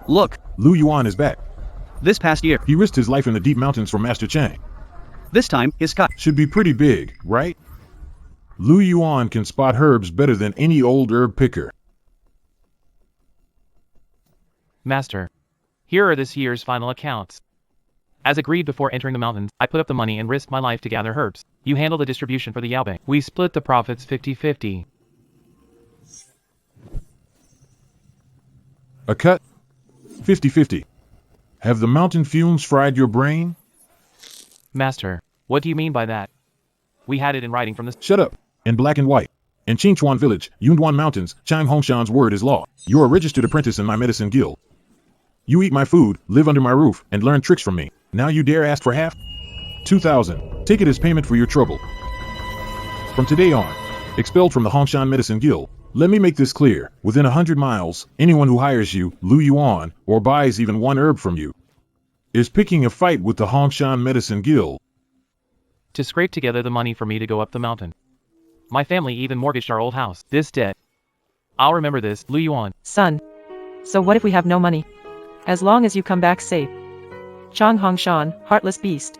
Look, Lu Yuan is back. this past year, He risked his life in the deep mountains for Master Chang. this time his cut. Should be pretty big, right? Lu Yuan can spot herbs better than any old herb picker. Master, here are this year's final accounts. As agreed before entering the mountains, I put up the money and risked my life to gather herbs. You handle the distribution for the Yaobei. We split the profits 50-50. A cut? 50-50. Have the mountain fumes fried your brain? Master, what do you mean by that? We had it in writing from the... Shut up. In black and white. In Qingchuan Village, Yunduan Mountains, Chang Hongshan's word is law. You're a registered apprentice in my medicine guild. You eat my food, live under my roof, and learn tricks from me. Now you dare ask for half? 2,000. Take it as payment for your trouble. From today on, expelled from the Hongshan Medicine Guild. Let me make this clear. Within 100 miles, anyone who hires you, Lu Yuan, or buys even one herb from you, is picking a fight with the Hongshan Medicine Guild. To scrape together the money for me to go up the mountain. My family even mortgaged our old house. This debt. I'll remember this, Lu Yuan. Son. So what if we have no money? As long as you come back safe. Chang Hongshan, heartless beast.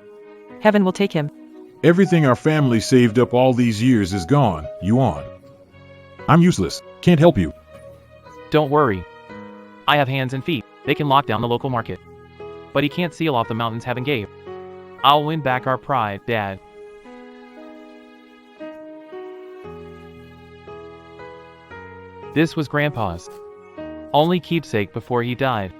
Heaven will take him. Everything our family saved up all these years is gone, Yuan. I'm useless. Can't help you. Don't worry. I have hands and feet. They can lock down the local market. But he can't seal off the mountains heaven gave. I'll win back our pride, Dad. This was Grandpa's only keepsake before he died.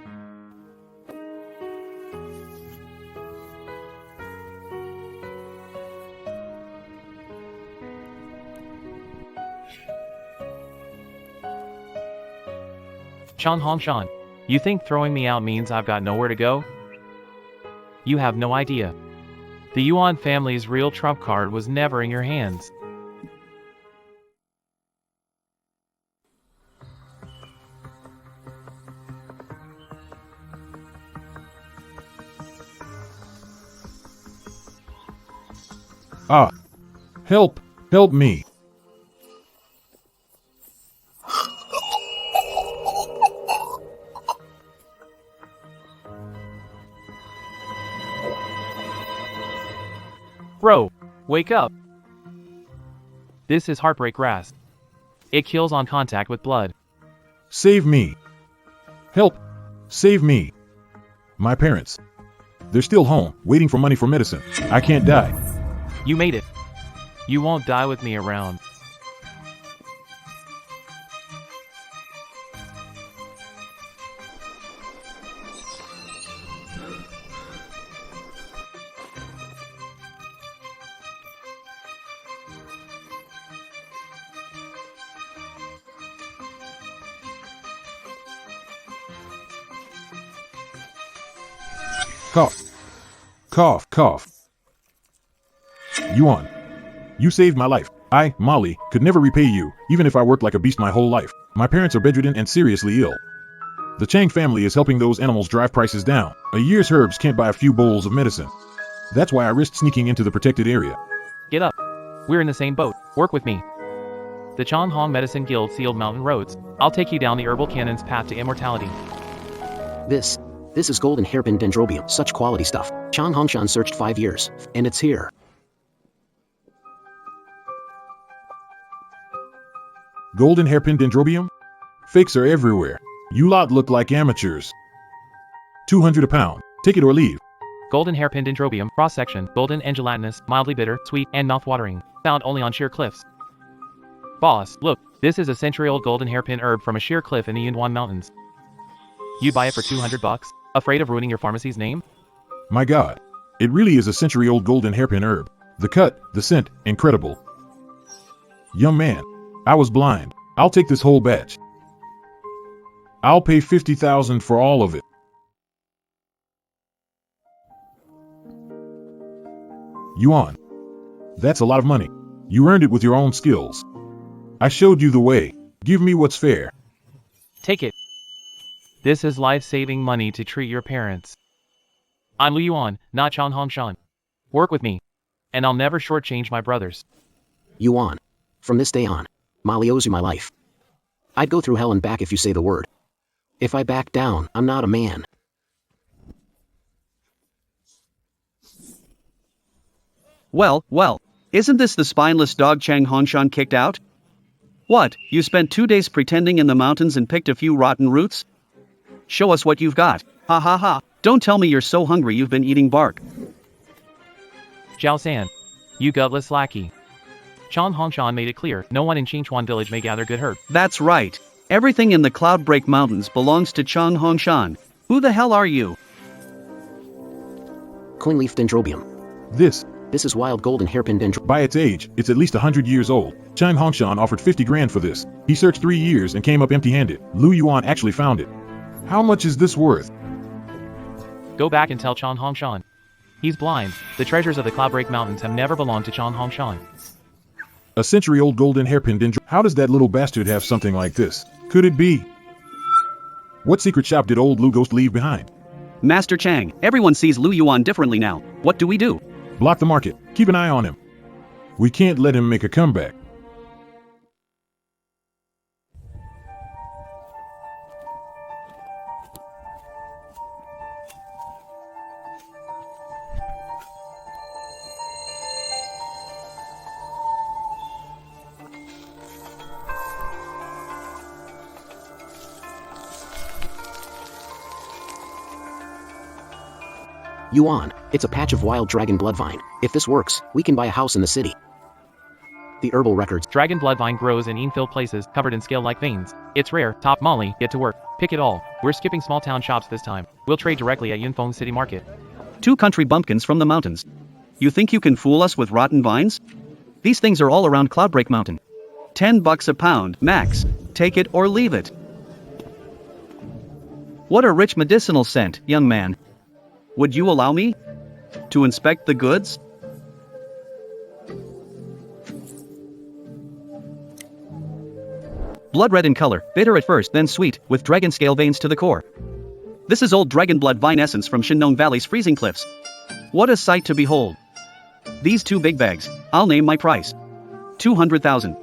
Chang Hongshan, you think throwing me out means I've got nowhere to go? You have no idea. The Yuan family's real trump card was never in your hands. Ah. Help. Help me. Bro, wake up. This is heartbreak grass. It kills on contact with blood. Save me. Help. Save me. My parents. They're still home, waiting for money for medicine. I can't die. You made it. You won't die with me around. Cough. Cough, cough. Yuan, you saved my life. I, Molly, could never repay you, even if I worked like a beast my whole life. My parents are bedridden and seriously ill. The Chang family is helping those animals drive prices down. A year's herbs can't buy a few bowls of medicine. That's why I risked sneaking into the protected area. Get up. We're in the same boat. Work with me. The Chang Hong Medicine Guild sealed mountain roads. I'll take you down the herbal cannon's path to immortality. This is golden hairpin dendrobium, such quality stuff. Chang Hongshan searched 5 years, and it's here. Golden hairpin dendrobium? Fakes are everywhere. You lot look like amateurs. 200 a pound. Take it or leave. Golden hairpin dendrobium, cross-section, golden and gelatinous, mildly bitter, sweet, and mouth-watering. Found only on sheer cliffs. Boss, look, this is a century-old golden hairpin herb from a sheer cliff in the Yunduan Mountains. You buy it for 200 bucks? Afraid of ruining your pharmacy's name? My God, it really is a century-old golden hairpin herb. The cut, the scent, incredible. Young man, I was blind. I'll take this whole batch. I'll pay 50,000 for all of it. Yuan, that's a lot of money. You earned it with your own skills. I showed you the way. Give me what's fair. Take it. This is life-saving money to treat your parents. I'm Lu Yuan, not Chang Hongshan. Work with me, and I'll never shortchange my brothers. Yuan. From this day on, Molly owes you my life. I'd go through hell and back if you say the word. If I back down, I'm not a man. Well, well. Isn't this the spineless dog Chang Hongshan kicked out? What, you spent 2 days pretending in the mountains and picked a few rotten roots? Show us what you've got. Ha ha ha. Don't tell me you're so hungry you've been eating bark. Zhao San, you gutless lackey. Chang Hongshan made it clear, no one in Qingchuan village may gather good herb. That's right. Everything in the Cloudbreak Mountains belongs to Chang Hongshan. Who the hell are you? Clingleaf dendrobium. This is wild golden hairpin dendrobium. By its age, it's at least 100 years old. Chang Hongshan offered 50 grand for this. He searched 3 years and came up empty-handed. Lu Yuan actually found it. How much is this worth? Go back and tell Chang Hongshan. He's blind. The treasures of the Cloudbreak Mountains have never belonged to Chang Hongshan. A century-old golden hairpin dendrobium. How does that little bastard have something like this? Could it be? What secret shop did old Lu Ghost leave behind? Master Chang, everyone sees Lu Yuan differently now. What do we do? Block the market. Keep an eye on him. We can't let him make a comeback. Yuan, it's a patch of wild dragon bloodvine. If this works, we can buy a house in the city. The herbal records. Dragon bloodvine grows in ene-filled places, covered in scale-like veins. It's rare. Top Molly, get to work. Pick it all. We're skipping small town shops this time. We'll trade directly at Yunfeng City Market. 2 country bumpkins from the mountains. You think you can fool us with rotten vines? These things are all around Cloudbreak Mountain. $10 a pound, max. Take it or leave it. What a rich medicinal scent, young man. Would you allow me to inspect the goods? Blood red in color, bitter at first then sweet, with dragon scale veins to the core. This is old dragon blood vine essence from Shinnong Valley's freezing cliffs. What a sight to behold. These 2 big bags, I'll name my price. 200,000.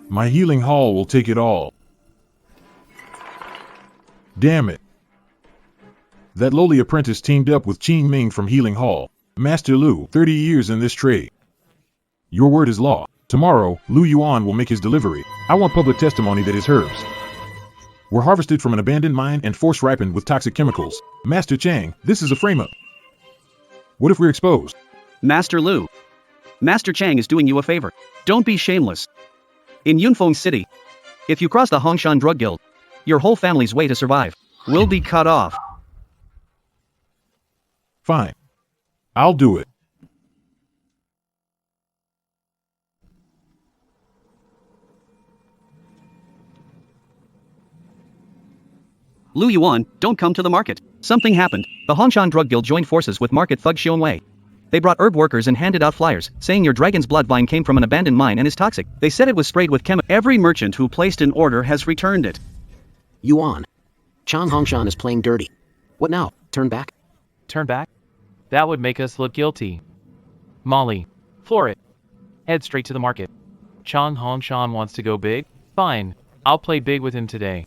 My healing hall will take it all. Damn it. That lowly apprentice teamed up with Qing Ming from Healing Hall. Master Lu, 30 years in this trade. Your word is law. Tomorrow, Lu Yuan will make his delivery. I want public testimony that his herbs were harvested from an abandoned mine and force-ripened with toxic chemicals. Master Chang, this is a frame-up. What if we're exposed? Master Lu. Master Chang is doing you a favor. Don't be shameless. In Yunfeng City, if you cross the Hongshan Drug Guild, your whole family's way to survive will be cut off. Fine. I'll do it. Lu Yuan, don't come to the market. Something happened. The Hongshan Drug Guild joined forces with market thug Xiong Wei. They brought herb workers and handed out flyers, saying your dragon's blood vine came from an abandoned mine and is toxic. They said it was sprayed with Every merchant who placed an order has returned it. Yuan. Chang Hongshan is playing dirty. What now? Turn back? Turn back? That would make us look guilty. Molly, floor it. Head straight to the market. Chang Hongshan wants to go big? Fine. I'll play big with him today.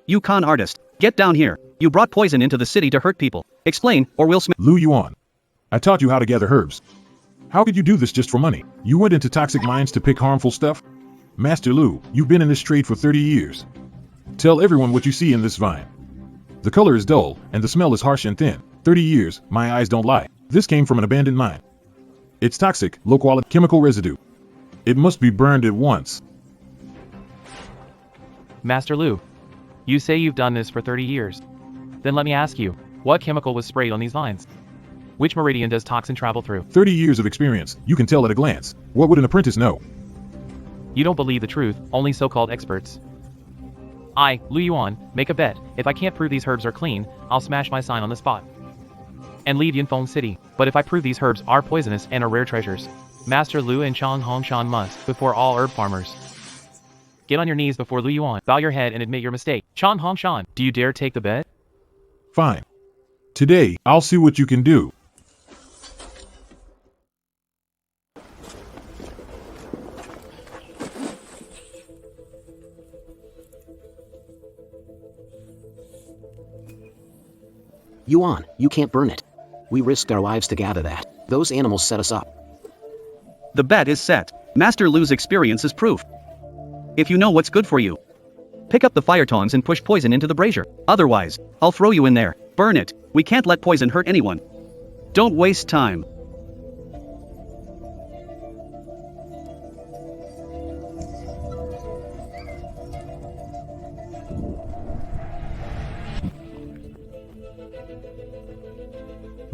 You con artist, get down here. You brought poison into the city to hurt people. Explain, or we'll Lu Yuan, I taught you how to gather herbs. How could you do this just for money? You went into toxic mines to pick harmful stuff? Master Lu, you've been in this trade for 30 years. Tell everyone what you see in this vine. The color is dull, and the smell is harsh and thin. 30 years, my eyes don't lie. This came from an abandoned mine. It's toxic, low-quality chemical residue. It must be burned at once. Master Lu, you say you've done this for 30 years. Then let me ask you, what chemical was sprayed on these vines? Which meridian does toxin travel through? 30 years of experience, you can tell at a glance. What would an apprentice know? You don't believe the truth, only so-called experts. I, Lu Yuan, make a bet. If I can't prove these herbs are clean, I'll smash my sign on the spot and leave Yunfeng City. But if I prove these herbs are poisonous and are rare treasures, Master Lu and Chang Hongshan must, before all herb farmers, get on your knees before Lu Yuan, bow your head and admit your mistake. Chang Hongshan, do you dare take the bet? Fine. Today, I'll see what you can do. Yuan, you can't burn it. We risked our lives to gather that. Those animals set us up. The bet is set. Master Lu's experience is proof. If you know what's good for you, pick up the fire tongs and push poison into the brazier. Otherwise, I'll throw you in there. Burn it. We can't let poison hurt anyone. Don't waste time.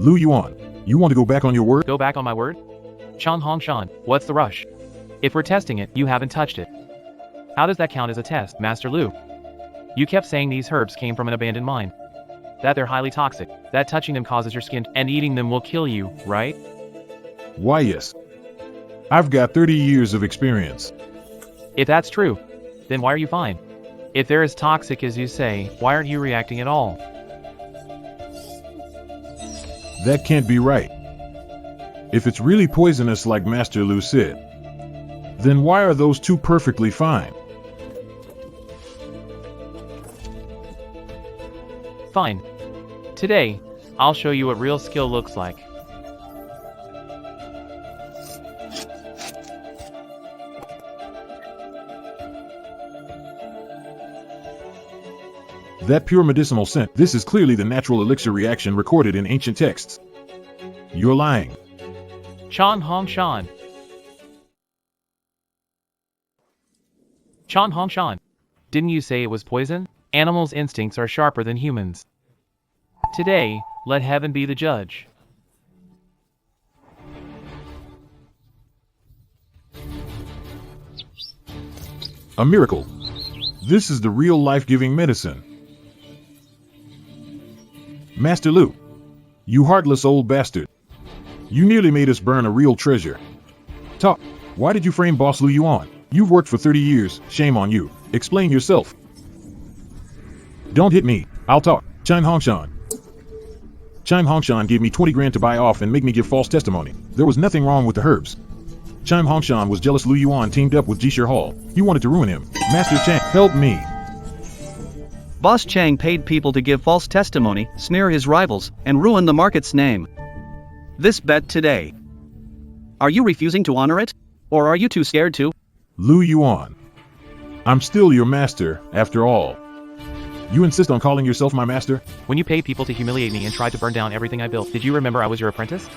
Lu Yuan, you want to go back on your word? Go back on my word? Chang Hongshan, what's the rush? If we're testing it, you haven't touched it. How does that count as a test, Master Lu? You kept saying these herbs came from an abandoned mine. That they're highly toxic, that touching them causes your skin, and eating them will kill you, right? Why yes. I've got 30 years of experience. If that's true, then why are you fine? If they're as toxic as you say, why aren't you reacting at all? That can't be right. If it's really poisonous like Master Lu said, then why are those two perfectly fine? Fine. Today, I'll show you what real skill looks like. That pure medicinal scent, this is clearly the natural elixir reaction recorded in ancient texts. You're lying. Chan Hongshan. Chan Hongshan. Didn't you say it was poison? Animals' instincts are sharper than humans. Today, let heaven be the judge. A miracle. This is the real life-giving medicine. Master Lu, you heartless old bastard. You nearly made us burn a real treasure. Talk. Why did you frame Boss Lu Yuan? You've worked for 30 years, shame on you. Explain yourself. Don't hit me, I'll talk. Chime Hongshan. Chime Hongshan gave me 20 grand to buy off and make me give false testimony. There was nothing wrong with the herbs. Chime Hongshan was jealous Lu Yuan teamed up with Jishir Hall. He wanted to ruin him. Master Chang, help me. Boss Chang paid people to give false testimony, smear his rivals, and ruin the market's name. This bet today. Are you refusing to honor it? Or are you too scared to? Lu Yuan. I'm still your master, after all. You insist on calling yourself my master? When you paid people to humiliate me and tried to burn down everything I built, did you remember I was your apprentice?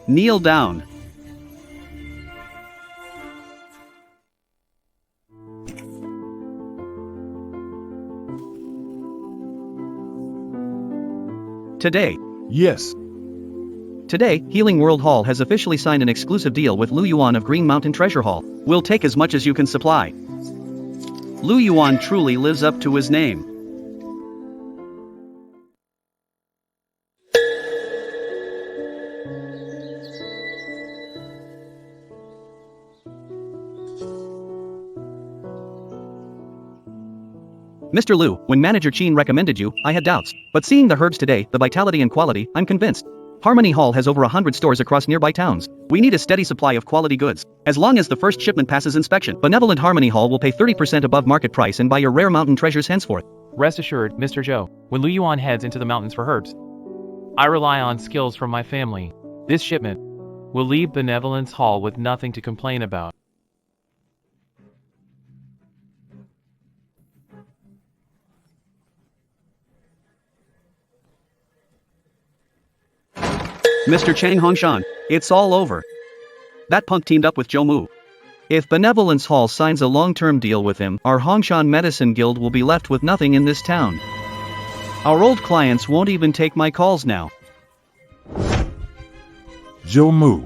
Kneel down. Today. Yes. Today, Healing World Hall has officially signed an exclusive deal with Lu Yuan of Green Mountain Treasure Hall. We'll take as much as you can supply. Lu Yuan truly lives up to his name. Mr. Lu, when Manager Qin recommended you, I had doubts. But seeing the herbs today, the vitality and quality, I'm convinced. Harmony Hall has over 100 stores across nearby towns. We need a steady supply of quality goods. As long as the first shipment passes inspection, Benevolent Harmony Hall will pay 30% above market price and buy your rare mountain treasures henceforth. Rest assured, Mr. Zhou, when Lu Yuan heads into the mountains for herbs, I rely on skills from my family. This shipment will leave Benevolence Hall with nothing to complain about. Mr. Chang Hongshan, it's all over. That punk teamed up with Zhou Mu. If Benevolence Hall signs a long-term deal with him, our Hongshan Medicine Guild will be left with nothing in this town. Our old clients won't even take my calls now. Zhou Mu.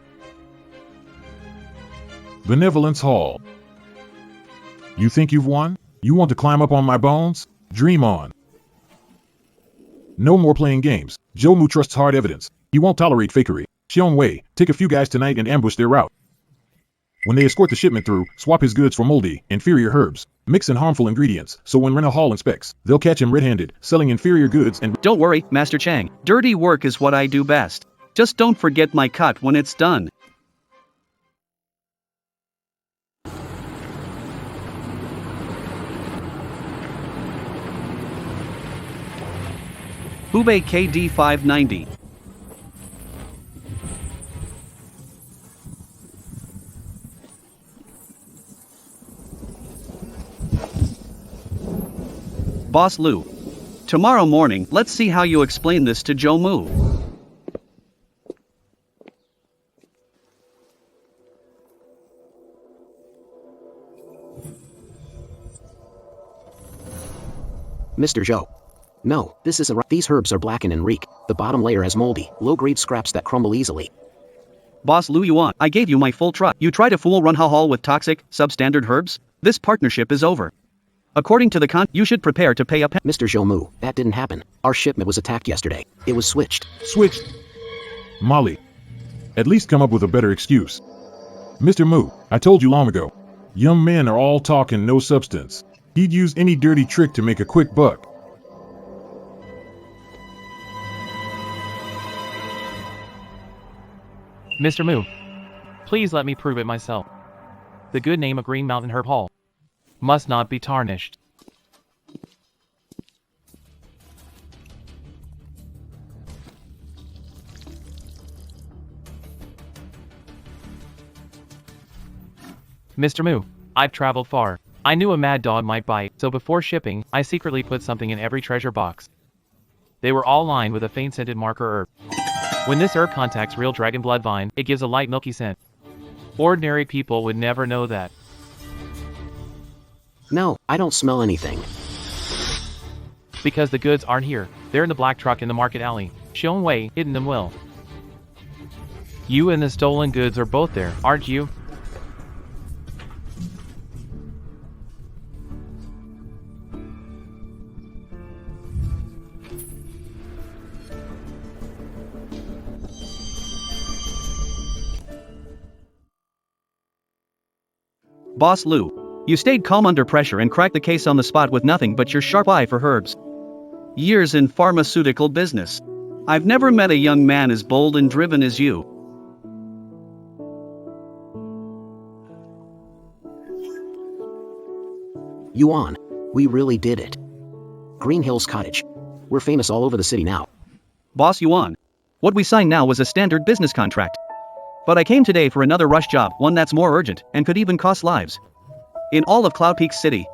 Benevolence Hall. You think you've won? You want to climb up on my bones? Dream on. No more playing games. Zhou Mu trusts hard evidence. He won't tolerate fakery. Xiong Wei, take a few guys tonight and ambush their route. When they escort the shipment through, swap his goods for moldy, inferior herbs. Mix in harmful ingredients, so when Rena Hall inspects, they'll catch him red-handed, selling inferior goods and— Don't worry, Master Chang. Dirty work is what I do best. Just don't forget my cut when it's done. Hubei KD 590. Boss Lou. Tomorrow morning, let's see how you explain this to Joe Moo. Mr. Joe. No, this isn't right. These herbs are blackened and reek. The bottom layer has moldy, low-grade scraps that crumble easily. Boss Lou Yuan, I gave you my full trust. You try to fool Runha with toxic, substandard herbs? This partnership is over. According to the you should prepare to pay a Mr. Joe Moo, that didn't happen. Our shipment was attacked yesterday. It was switched. Switched. Molly. At least come up with a better excuse. Mr. Moo, I told you long ago. Young men are all talk and no substance. He'd use any dirty trick to make a quick buck. Mr. Moo, please let me prove it myself. The good name of Green Mountain Herb Hall must not be tarnished. Mr. Moo, I've traveled far. I knew a mad dog might bite, so before shipping, I secretly put something in every treasure box. They were all lined with a faint-scented marker herb. When this herb contacts real dragon blood vine, it gives a light milky scent. Ordinary people would never know that. No, I don't smell anything. Because the goods aren't here. They're in the black truck in the market alley. Shown way, hidden them well. You and the stolen goods are both there, aren't you? Boss Lou. You stayed calm under pressure and cracked the case on the spot with nothing but your sharp eye for herbs. Years in pharmaceutical business. I've never met a young man as bold and driven as you. Yuan, we really did it. Green Hills Cottage. We're famous all over the city now. Boss Yuan. What we signed now was a standard business contract. But I came today for another rush job, one that's more urgent, and could even cost lives. In all of Cloud Peak City.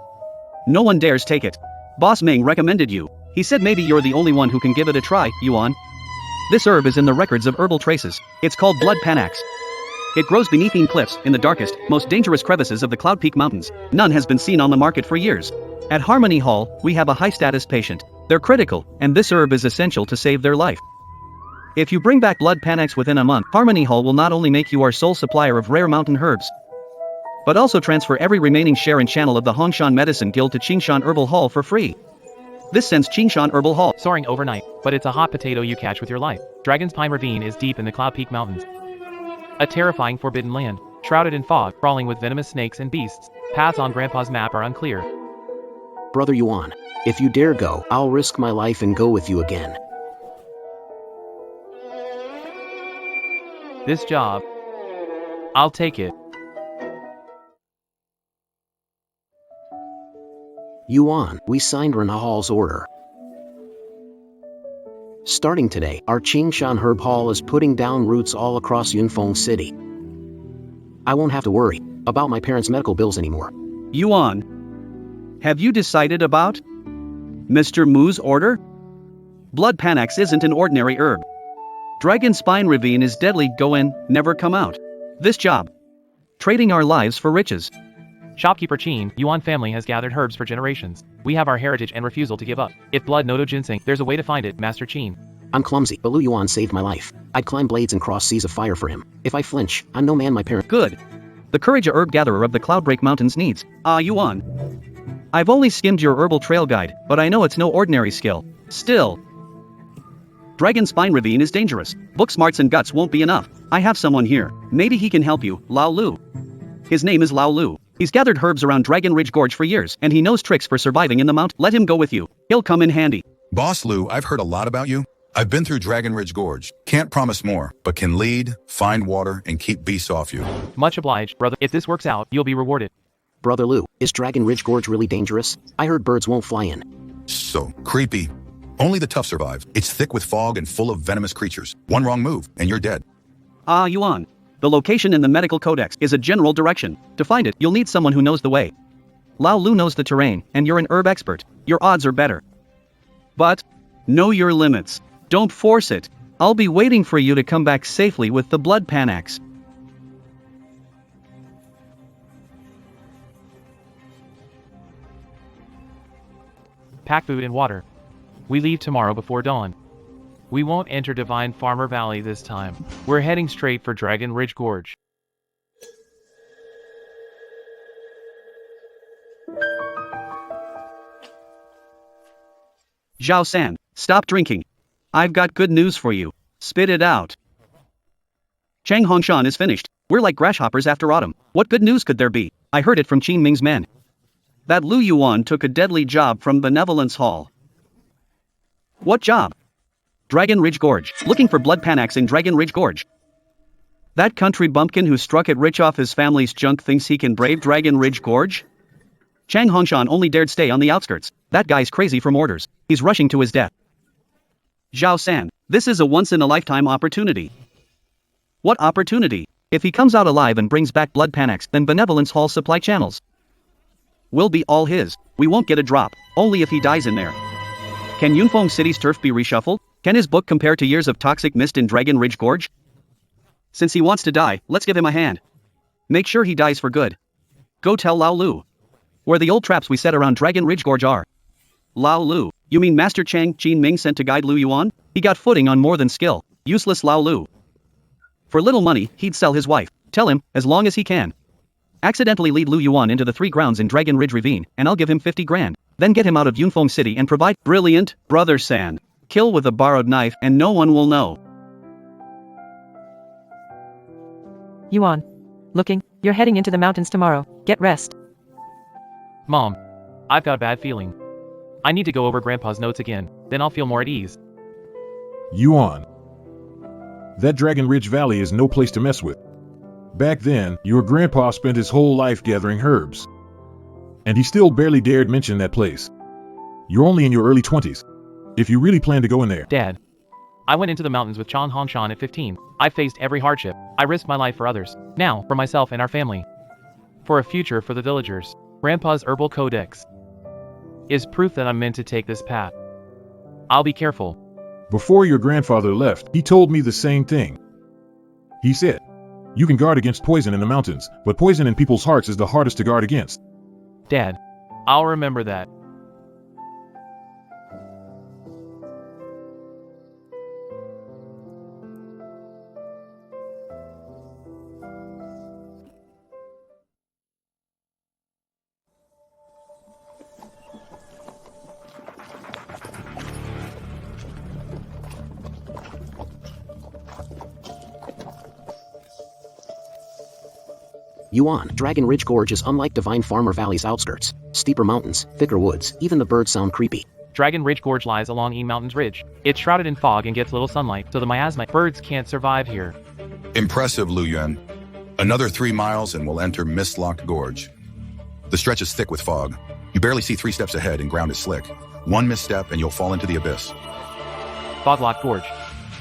No one dares take it. Boss Ming recommended you. He said maybe you're the only one who can give it a try, Yuan. This herb is in the records of herbal traces. It's called blood panax. It grows beneath cliffs, in the darkest, most dangerous crevices of the Cloud Peak Mountains. None has been seen on the market for years. At Harmony Hall, we have a high-status patient. They're critical, and this herb is essential to save their life. If you bring back blood panax within a month, Harmony Hall will not only make you our sole supplier of rare mountain herbs, but also transfer every remaining share and channel of the Hongshan Medicine Guild to Qingshan Herbal Hall for free. This sends Qingshan Herbal Hall soaring overnight, but it's a hot potato you catch with your life. Dragon's Pine Ravine is deep in the Cloud Peak Mountains. A terrifying forbidden land, shrouded in fog, crawling with venomous snakes and beasts. Paths on Grandpa's map are unclear. Brother Yuan, if you dare go, I'll risk my life and go with you again. This job, I'll take it. Yuan, we signed Renahal's order. Starting today, our Qingshan Herb Hall is putting down roots all across Yunfeng City. I won't have to worry about my parents' medical bills anymore. Yuan. Have you decided about Mr. Moo's order? Blood panax isn't an ordinary herb. Dragon Spine Ravine is deadly, go in, never come out. This job. Trading our lives for riches. Shopkeeper Qin, Yuan family has gathered herbs for generations. We have our heritage and refusal to give up. If blood noto ginseng, there's a way to find it, Master Qin. I'm clumsy, but Lu Yuan saved my life. I'd climb blades and cross seas of fire for him. If I flinch, I'm no man my parent. Good. The courage a herb gatherer of the Cloudbreak Mountains needs. Yuan. I've only skimmed your herbal trail guide, but I know it's no ordinary skill. Still. Dragon Spine Ravine is dangerous. Book smarts and guts won't be enough. I have someone here. Maybe he can help you, Lao Lu. His name is Lao Lu. He's gathered herbs around Dragon Ridge Gorge for years, and he knows tricks for surviving in the mount. Let him go with you. He'll come in handy. Boss Lou, I've heard a lot about you. I've been through Dragon Ridge Gorge. Can't promise more, but can lead, find water, and keep beasts off you. Much obliged, brother. If this works out, you'll be rewarded. Brother Lou, is Dragon Ridge Gorge really dangerous? I heard birds won't fly in. So creepy. Only the tough survive. It's thick with fog and full of venomous creatures. One wrong move, and you're dead. Ah, Yuan. The location in the medical codex is a general direction. To find it, you'll need someone who knows the way. Lao Lu knows the terrain, and you're an herb expert. Your odds are better. But, know your limits. Don't force it. I'll be waiting for you to come back safely with the blood panax. Pack food and water. We leave tomorrow before dawn. We won't enter Divine Farmer Valley this time. We're heading straight for Dragon Ridge Gorge. Zhao San, stop drinking. I've got good news for you. Spit it out. Chang Hongshan is finished. We're like grasshoppers after autumn. What good news could there be? I heard it from Qin Ming's men. That Lu Yuan took a deadly job from Benevolence Hall. What job? Dragon Ridge Gorge. Looking for blood panax in Dragon Ridge Gorge. That country bumpkin who struck it rich off his family's junk thinks he can brave Dragon Ridge Gorge? Chang Hongshan only dared stay on the outskirts. That guy's crazy from orders. He's rushing to his death. Zhao San, this is a once-in-a-lifetime opportunity. What opportunity? If he comes out alive and brings back blood panax, then Benevolence Hall supply channels will be all his. We won't get a drop, only if he dies in there. Can Yunfeng City's turf be reshuffled? Can his book compare to years of toxic mist in Dragon Ridge Gorge? Since he wants to die, let's give him a hand. Make sure he dies for good. Go tell Lao Lu where the old traps we set around Dragon Ridge Gorge are. Lao Lu, you mean Master Chang Qin Ming sent to guide Lu Yuan? He got footing on more than skill. Useless Lao Lu. For little money, he'd sell his wife. Tell him, as long as he can. Accidentally lead Lu Yuan into the 3 grounds in Dragon Ridge Ravine, and I'll give him 50 grand. Then get him out of Yunfeng City and provide. Brilliant, Brother San. Kill with a borrowed knife and no one will know. Yuan. Looking, you're heading into the mountains tomorrow. Get rest. Mom, I've got a bad feeling. I need to go over Grandpa's notes again, then I'll feel more at ease. Yuan. That Dragon Ridge Valley is no place to mess with. Back then, your grandpa spent his whole life gathering herbs. And he still barely dared mention that place. You're only in your early 20s. If you really plan to go in there. Dad, I went into the mountains with Chang Hongshan at 15. I faced every hardship. I risked my life for others. Now, for myself and our family. For a future for the villagers. Grandpa's herbal codex is proof that I'm meant to take this path. I'll be careful. Before your grandfather left, he told me the same thing. He said, you can guard against poison in the mountains, but poison in people's hearts is the hardest to guard against. Dad, I'll remember that. Yuan, Dragon Ridge Gorge is unlike Divine Farmer Valley's outskirts. Steeper mountains, thicker woods, even the birds sound creepy. Dragon Ridge Gorge lies along E Mountain's ridge. It's shrouded in fog and gets little sunlight, so the miasma birds can't survive here. Impressive, Lu Yuan. Another 3 miles and we'll enter Mist-Locked Gorge. The stretch is thick with fog. You barely see 3 steps ahead and ground is slick. One misstep and you'll fall into the abyss. Fog-Locked Gorge.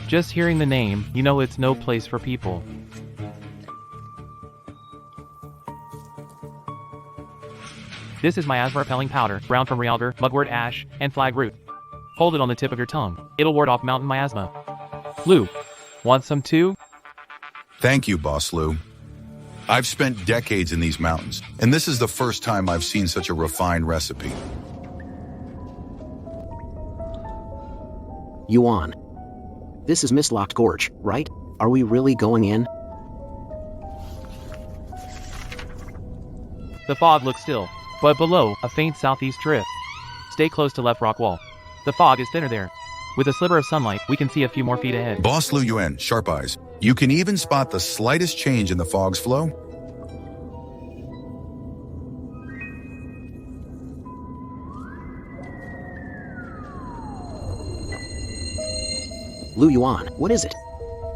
Just hearing the name, you know it's no place for people. This is miasma-repelling powder, brown from realgar, mugwort ash, and flag root. Hold it on the tip of your tongue. It'll ward off mountain miasma. Lu, want some too? Thank you, Boss Lu. I've spent decades in these mountains, and this is the first time I've seen such a refined recipe. Yuan. This is Mist-Locked Gorge, right? Are we really going in? The fog looks still, but below, a faint southeast drift. Stay close to left rock wall. The fog is thinner there. With a sliver of sunlight, we can see a few more feet ahead. Boss Lu Yuan, sharp eyes. You can even spot the slightest change in the fog's flow. Lu Yuan, what is it?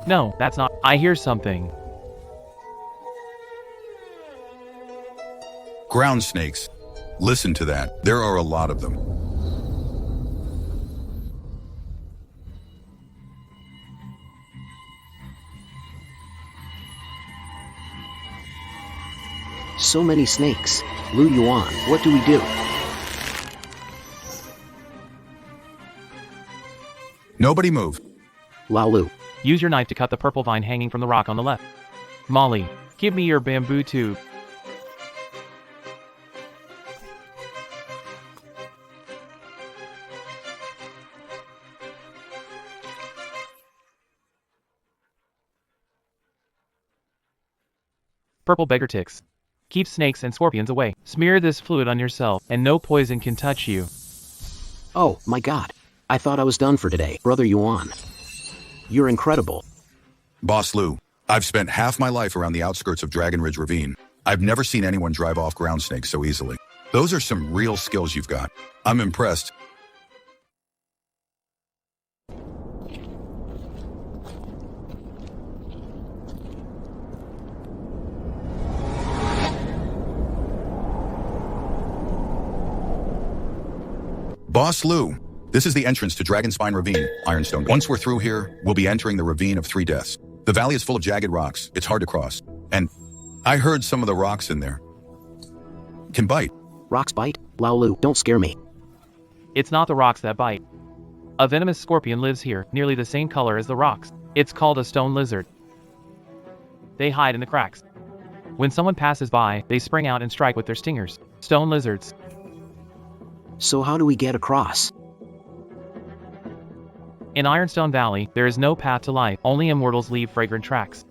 No, that's not. I hear something. Ground snakes. Listen to that. There are a lot of them. So many snakes. Lu Yuan, what do we do? Nobody move. Lao Lu. Use your knife to cut the purple vine hanging from the rock on the left. Molly, give me your bamboo tube. Purple beggar ticks. Keep snakes and scorpions away. Smear this fluid on yourself, and no poison can touch you. Oh, my God. I thought I was done for today, Brother Yuan. You're incredible. Boss Lou, I've spent half my life around the outskirts of Dragon Ridge Ravine. I've never seen anyone drive off ground snakes so easily. Those are some real skills you've got. I'm impressed. Boss Lou, this is the entrance to Dragonspine Ravine, Ironstone. Once we're through here, we'll be entering the Ravine of Three Deaths. The valley is full of jagged rocks. It's hard to cross. And I heard some of the rocks in there can bite. Rocks bite? Lao Lu, don't scare me. It's not the rocks that bite. A venomous scorpion lives here, nearly the same color as the rocks. It's called a stone lizard. They hide in the cracks. When someone passes by, they spring out and strike with their stingers. Stone lizards. So how do we get across? In Ironstone Valley, there is no path to life. Only immortals leave fragrant tracks.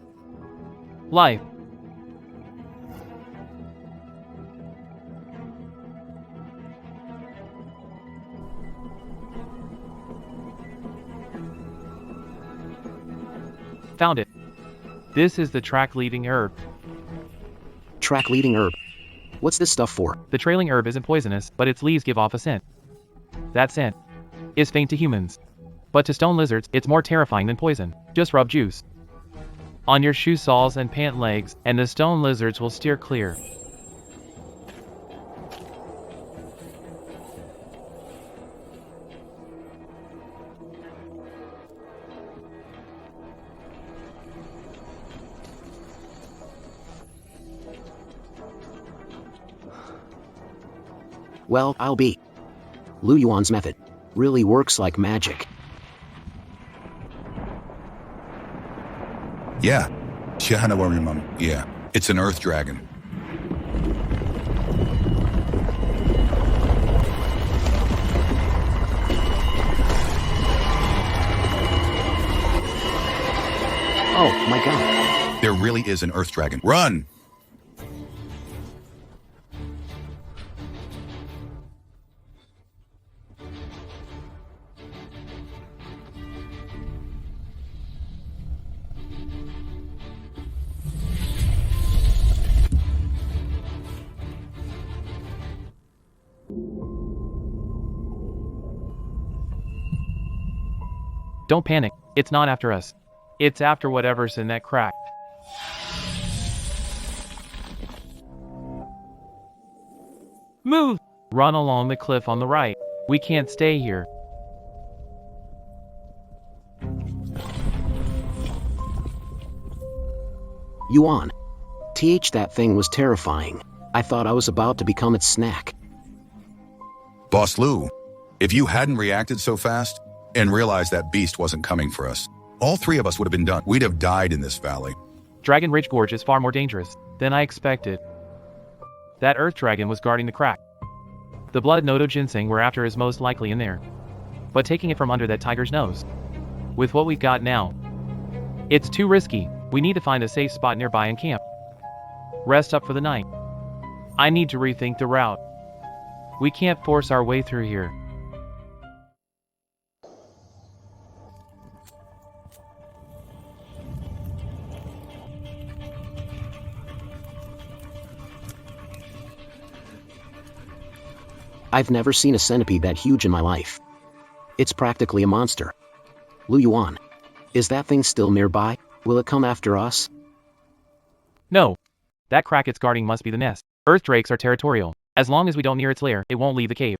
Life. Found it. This is the track leading herb. Track leading herb. What's this stuff for? The trailing herb isn't poisonous, but its leaves give off a scent. That scent is faint to humans. But to stone lizards, it's more terrifying than poison. Just rub juice on your shoe soles and pant legs, and the stone lizards will steer clear. Well, I'll be. Lu Yuan's method really works like magic. Yeah. Yeah. It's an earth dragon. Oh, my God. There really is an earth dragon. Run! Don't panic. It's not after us. It's after whatever's in that crack. Move! Run along the cliff on the right. We can't stay here. Yuan. That thing was terrifying. I thought I was about to become its snack. Boss Lou, if you hadn't reacted so fast and realized that beast wasn't coming for us, all three of us would have been done. We'd have died in this valley. Dragon Ridge Gorge is far more dangerous than I expected. That earth dragon was guarding the crack. The blood nodo ginseng we're after is most likely in there. But taking it from under that tiger's nose, with what we've got now, it's too risky. We need to find a safe spot nearby and camp. Rest up for the night. I need to rethink the route. We can't force our way through here. I've never seen a centipede that huge in my life. It's practically a monster. Lu Yuan. Is that thing still nearby? Will it come after us? No. That crack it's guarding must be the nest. Earth drakes are territorial. As long as we don't near its lair, it won't leave the cave.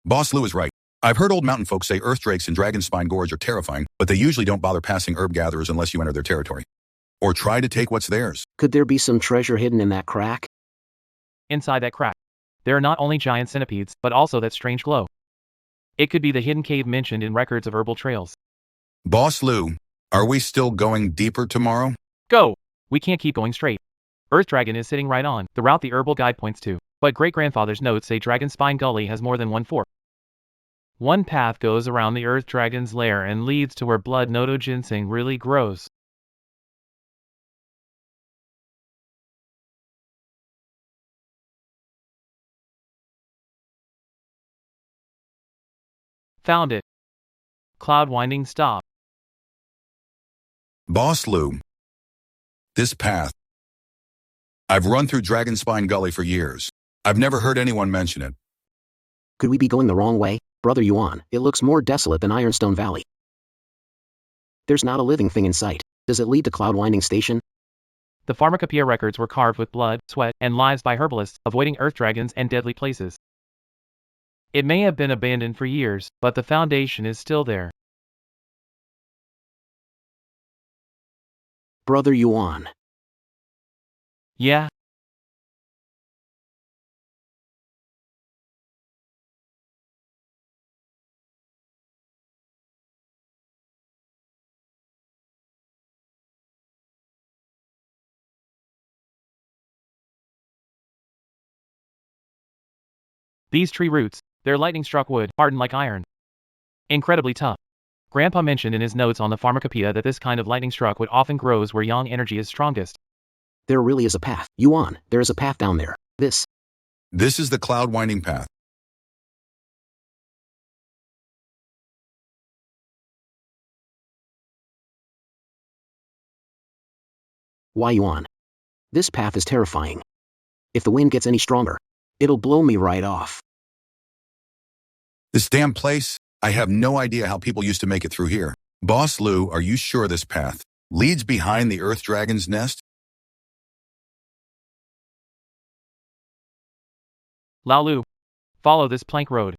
Boss Lou is right. I've heard old mountain folks say earth drakes in Dragonspine Gorge are terrifying, but they usually don't bother passing herb gatherers unless you enter their territory. Or try to take what's theirs. Could there be some treasure hidden in that crack? Inside that crack, there are not only giant centipedes, but also that strange glow. It could be the hidden cave mentioned in records of herbal trails. Boss Lou, are we still going deeper tomorrow? Go! We can't keep going straight. Earth Dragon is sitting right on the route the herbal guide points to, but great-grandfather's notes say Dragon Spine Gully has more than one fork. One path goes around the Earth Dragon's lair and leads to where blood noto ginseng really grows. Found it. Cloud winding stop. Boss Lou, this path. I've run through Dragon Spine Gully for years. I've never heard anyone mention it. Could we be going the wrong way, Brother Yuan? It looks more desolate than Ironstone Valley. There's not a living thing in sight. Does it lead to Cloud Winding Station? The pharmacopoeia records were carved with blood, sweat, and lives by herbalists, avoiding earth dragons and deadly places. It may have been abandoned for years, but the foundation is still there. Brother Yuan. Yeah? These tree roots, they're lightning-struck wood, hardened like iron. Incredibly tough. Grandpa mentioned in his notes on the pharmacopoeia that this kind of lightning-struck wood often grows where yang energy is strongest. There really is a path. Yuan, there is a path down there. This This is the Cloud Winding Path. Why Yuan? This path is terrifying. If the wind gets any stronger, it'll blow me right off. This damn place, I have no idea how people used to make it through here. Boss Lou, are you sure this path leads behind the Earth Dragon's nest? Laolu, follow this plank road.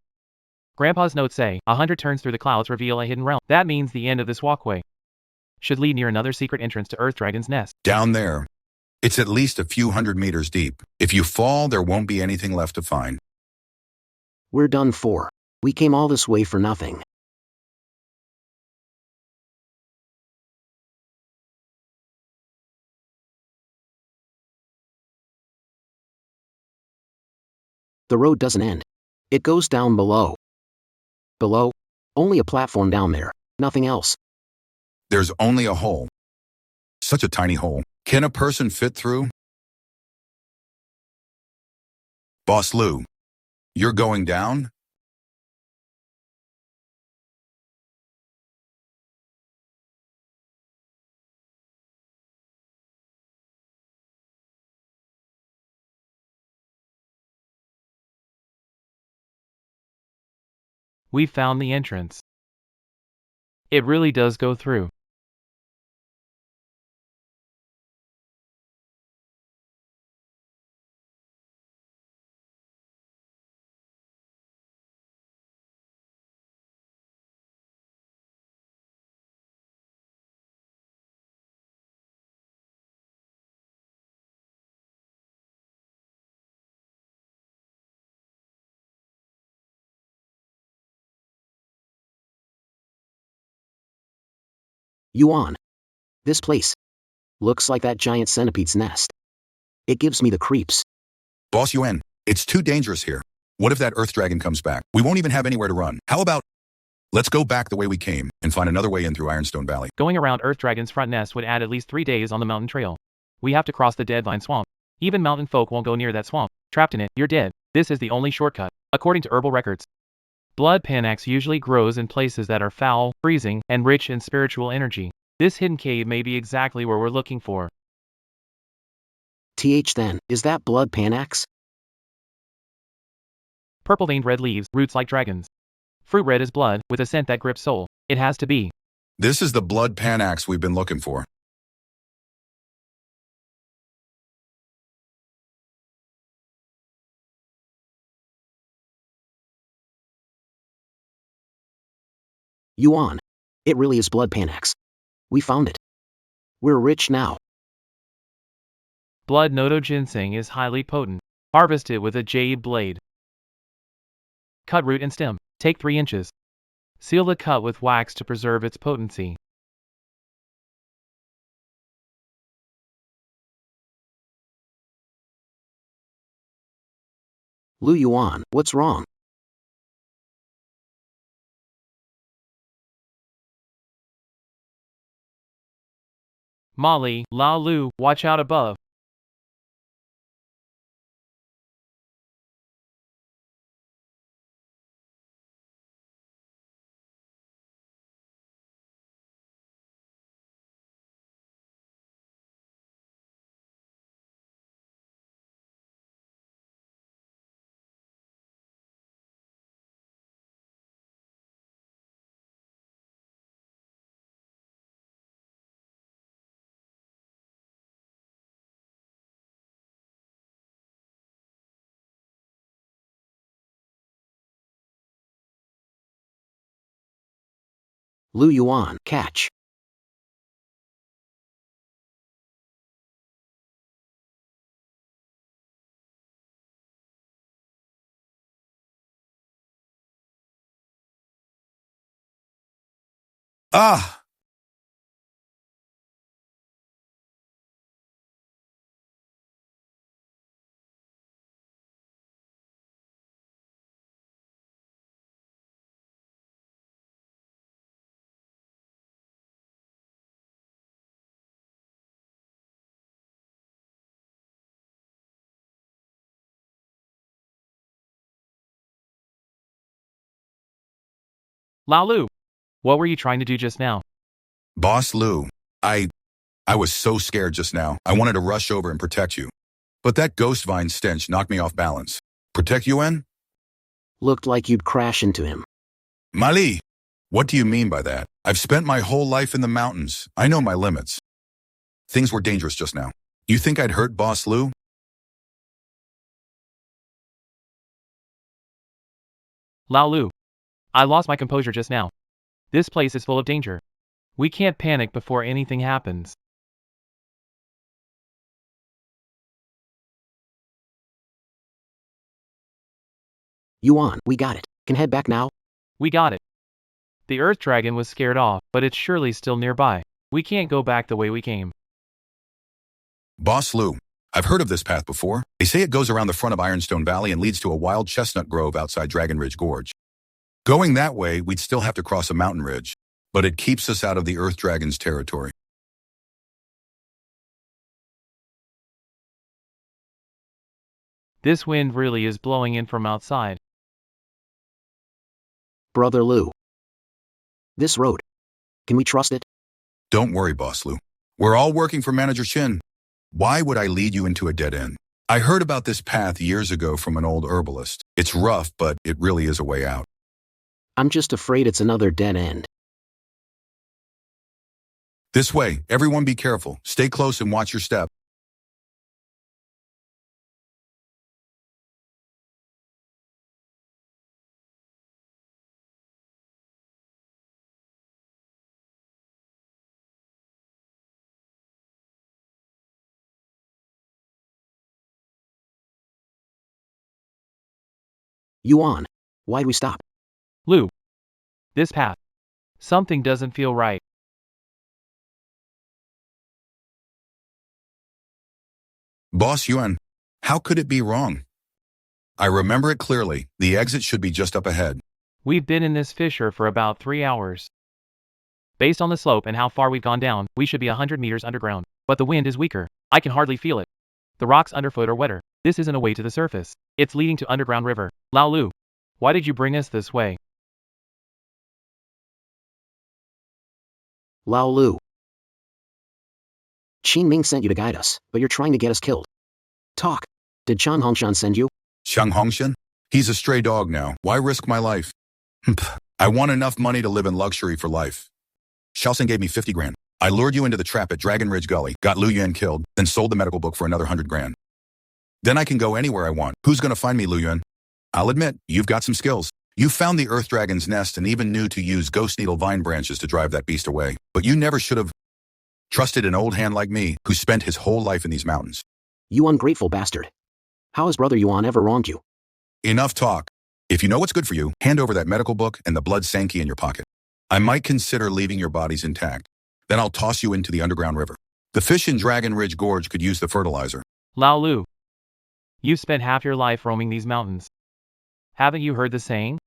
Grandpa's notes say, 100 turns through the clouds reveal a hidden realm. That means the end of this walkway should lead near another secret entrance to Earth Dragon's nest. Down there. It's at least a few hundred meters deep. If you fall, there won't be anything left to find. We're done for. We came all this way for nothing. The road doesn't end. It goes down below. Below? Only a platform down there. Nothing else. There's only a hole. Such a tiny hole. Can a person fit through? Boss Lou, you're going down? We found the entrance. It really does go through. Yuan. This place. Looks like that giant centipede's nest. It gives me the creeps. Boss Yuan, it's too dangerous here. What if that Earth Dragon comes back? We won't even have anywhere to run. How about, let's go back the way we came and find another way in through Ironstone Valley. Going around Earth Dragon's front nest would add at least 3 days on the mountain trail. We have to cross the Deadvine Swamp. Even mountain folk won't go near that swamp. Trapped in it, you're dead. This is the only shortcut, according to herbal records. Blood panax usually grows in places that are foul, freezing, and rich in spiritual energy. This hidden cave may be exactly where we're looking for. Then, is that blood panax? Purple veined red leaves, roots like dragons. Fruit red as blood, with a scent that grips soul. It has to be. This is the blood panax we've been looking for. Yuan. It really is blood panax. We found it. We're rich now. Blood noto ginseng is highly potent. Harvest it with a jade blade. Cut root and stem. Take 3 inches. Seal the cut with wax to preserve its potency. Lu Yuan, what's wrong? Molly, Lao Lu, watch out above. Lu Yuan, catch. Ah! Lao Lu, what were you trying to do just now? Boss Lou, I was so scared just now. I wanted to rush over and protect you. But that ghost vine stench knocked me off balance. Protect Yuan? Looked like you'd crash into him. Mali, what do you mean by that? I've spent my whole life in the mountains. I know my limits. Things were dangerous just now. You think I'd hurt Boss Lou? Lao Lu, I lost my composure just now. This place is full of danger. We can't panic before anything happens. Yuan, we got it. Can head back now? We got it. The Earth Dragon was scared off, but it's surely still nearby. We can't go back the way we came. Boss Lou, I've heard of this path before. They say it goes around the front of Ironstone Valley and leads to a wild chestnut grove outside Dragon Ridge Gorge. Going that way, we'd still have to cross a mountain ridge, but it keeps us out of the Earth Dragon's territory. This wind really is blowing in from outside. Brother Lu. This road. Can we trust it? Don't worry, Boss Lou. We're all working for Manager Shin. Why would I lead you into a dead end? I heard about this path years ago from an old herbalist. It's rough, but it really is a way out. I'm just afraid it's another dead end. This way, everyone be careful. Stay close and watch your step. Yuan, why'd we stop? Lu, this path. Something doesn't feel right. Boss Yuan, how could it be wrong? I remember it clearly. The exit should be just up ahead. We've been in this fissure for about 3 hours. Based on the slope and how far we've gone down, we should be 100 meters underground. But the wind is weaker. I can hardly feel it. The rocks underfoot are wetter. This isn't a way to the surface. It's leading to underground river. Lao Lu, why did you bring us this way? Lao Lu. Qin Ming sent you to guide us, but you're trying to get us killed. Talk. Did Chan Hongshan send you? Xiang Hongshan? He's a stray dog now. Why risk my life? I want enough money to live in luxury for life. Xiaoxing gave me 50 grand. I lured you into the trap at Dragon Ridge Gully, got Lu Yuan killed, then sold the medical book for another 100 grand. Then I can go anywhere I want. Who's gonna find me, Lu Yuan? I'll admit, you've got some skills. You found the Earth Dragon's nest and even knew to use ghost needle vine branches to drive that beast away. But you never should have trusted an old hand like me who spent his whole life in these mountains. You ungrateful bastard. How has Brother Yuan ever wronged you? Enough talk. If you know what's good for you, hand over that medical book and the blood sankey in your pocket. I might consider leaving your bodies intact. Then I'll toss you into the underground river. The fish in Dragon Ridge Gorge could use the fertilizer. Lao Lu, you've spent half your life roaming these mountains. Haven't you heard the saying?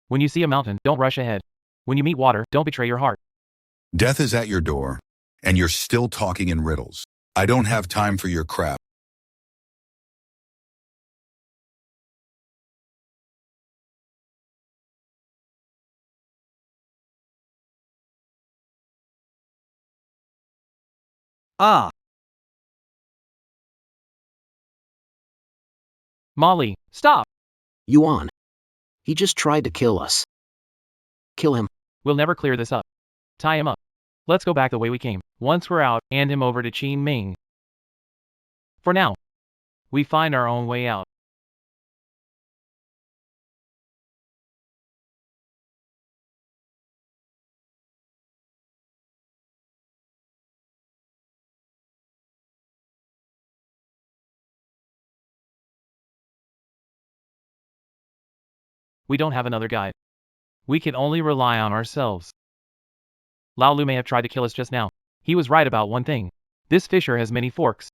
When you see a mountain, don't rush ahead. When you meet water, don't betray your heart. Death is at your door, and you're still talking in riddles. I don't have time for your crap. Ah, Molly, stop! Yuan. He just tried to kill us. Kill him. We'll never clear this up. Tie him up. Let's go back the way we came. Once we're out, hand him over to Qin Ming. For now, we find our own way out. We don't have another guide. We can only rely on ourselves. Lao Lu may have tried to kill us just now. He was right about one thing. This fissure has many forks.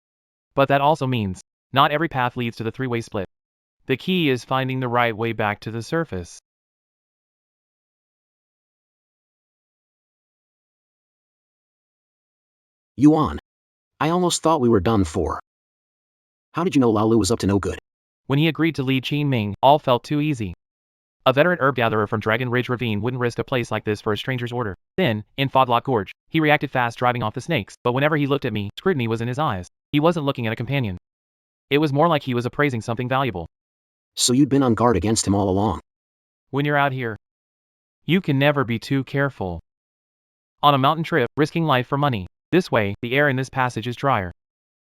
But that also means, not every path leads to the three-way split. The key is finding the right way back to the surface. Yuan. I almost thought we were done for. How did you know Lao Lu was up to no good? When he agreed to lead Qin Ming, all felt too easy. A veteran herb gatherer from Dragon Ridge Ravine wouldn't risk a place like this for a stranger's order. Then, in Fodlock Gorge, he reacted fast, driving off the snakes, but whenever he looked at me, scrutiny was in his eyes. He wasn't looking at a companion. It was more like he was appraising something valuable. So you'd been on guard against him all along. When you're out here, you can never be too careful. On a mountain trip, risking life for money. This way, the air in this passage is drier.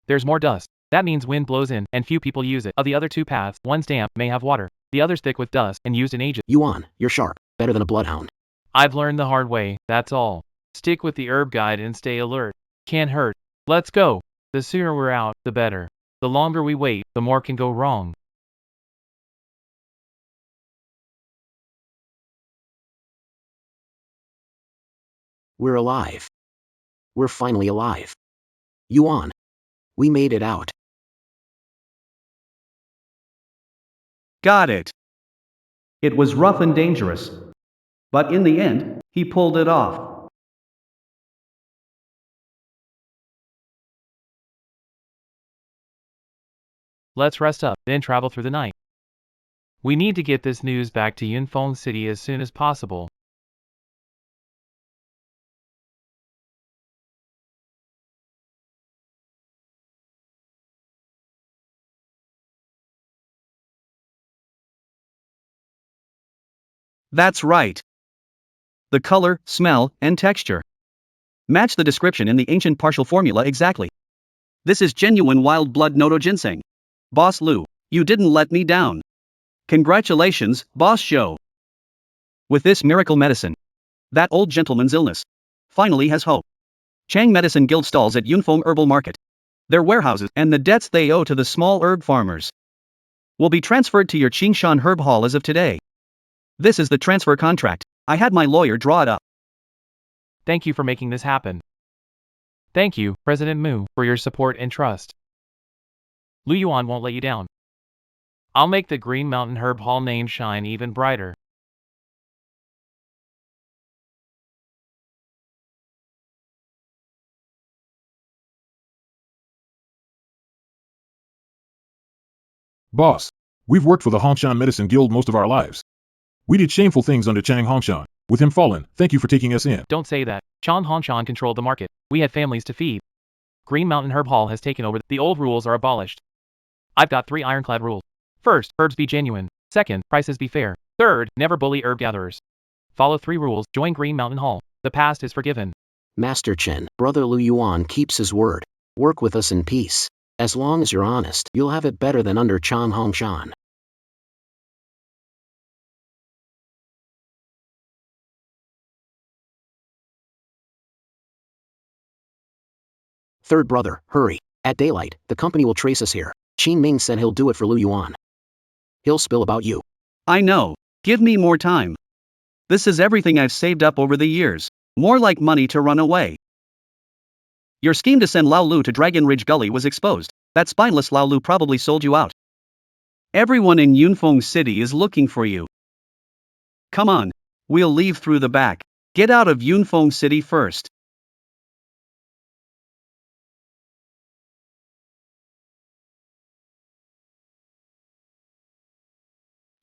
There's more dust. That means wind blows in, and few people use it. Of the other two paths, one's damp, may have water. The other's thick with dust, and used in ages. Yuan, you're sharp. Better than a bloodhound. I've learned the hard way, that's all. Stick with the herb guide and stay alert. Can't hurt. Let's go. The sooner we're out, the better. The longer we wait, the more can go wrong. We're alive. We're finally alive. Yuan. We made it out. got it. It was rough and dangerous. But in the end, he pulled it off. Let's rest up, then travel through the night. We need to get this news back to Yunfeng City as soon as possible. That's right. The color, smell, and texture match the description in the ancient partial formula exactly. This is genuine wild blood noto ginseng. Boss Lu, you didn't let me down. Congratulations, Boss Show. With this miracle medicine, that old gentleman's illness finally has hope. Chang Medicine Guild stalls at Yunfeng Herbal Market. Their warehouses and the debts they owe to the small herb farmers will be transferred to your Qingshan Herb Hall as of today. This is the transfer contract. I had my lawyer draw it up. Thank you for making this happen. Thank you, President Mu, for your support and trust. Lu Yuan won't let you down. I'll make the Green Mountain Herb Hall name shine even brighter. Boss, we've worked for the Hongshan Medicine Guild most of our lives. We did shameful things under Chang Hongshan. With him fallen, thank you for taking us in. Don't say that. Chang Hongshan controlled the market. We had families to feed. Green Mountain Herb Hall has taken over. The old rules are abolished. I've got 3 ironclad rules. First, herbs be genuine. Second, prices be fair. Third, never bully herb gatherers. Follow 3 rules, join Green Mountain Hall. The past is forgiven. Master Chen, Brother Lu Yuan keeps his word. Work with us in peace. As long as you're honest, you'll have it better than under Chang Hongshan. Third brother, hurry. At daylight, the company will trace us here. Qin Ming said he'll do it for Lu Yuan. He'll spill about you. I know. Give me more time. This is everything I've saved up over the years. More like money to run away. Your scheme to send Lao Lu to Dragon Ridge Gully was exposed. That spineless Lao Lu probably sold you out. Everyone in Yunfeng City is looking for you. Come on. We'll leave through the back. Get out of Yunfeng City first.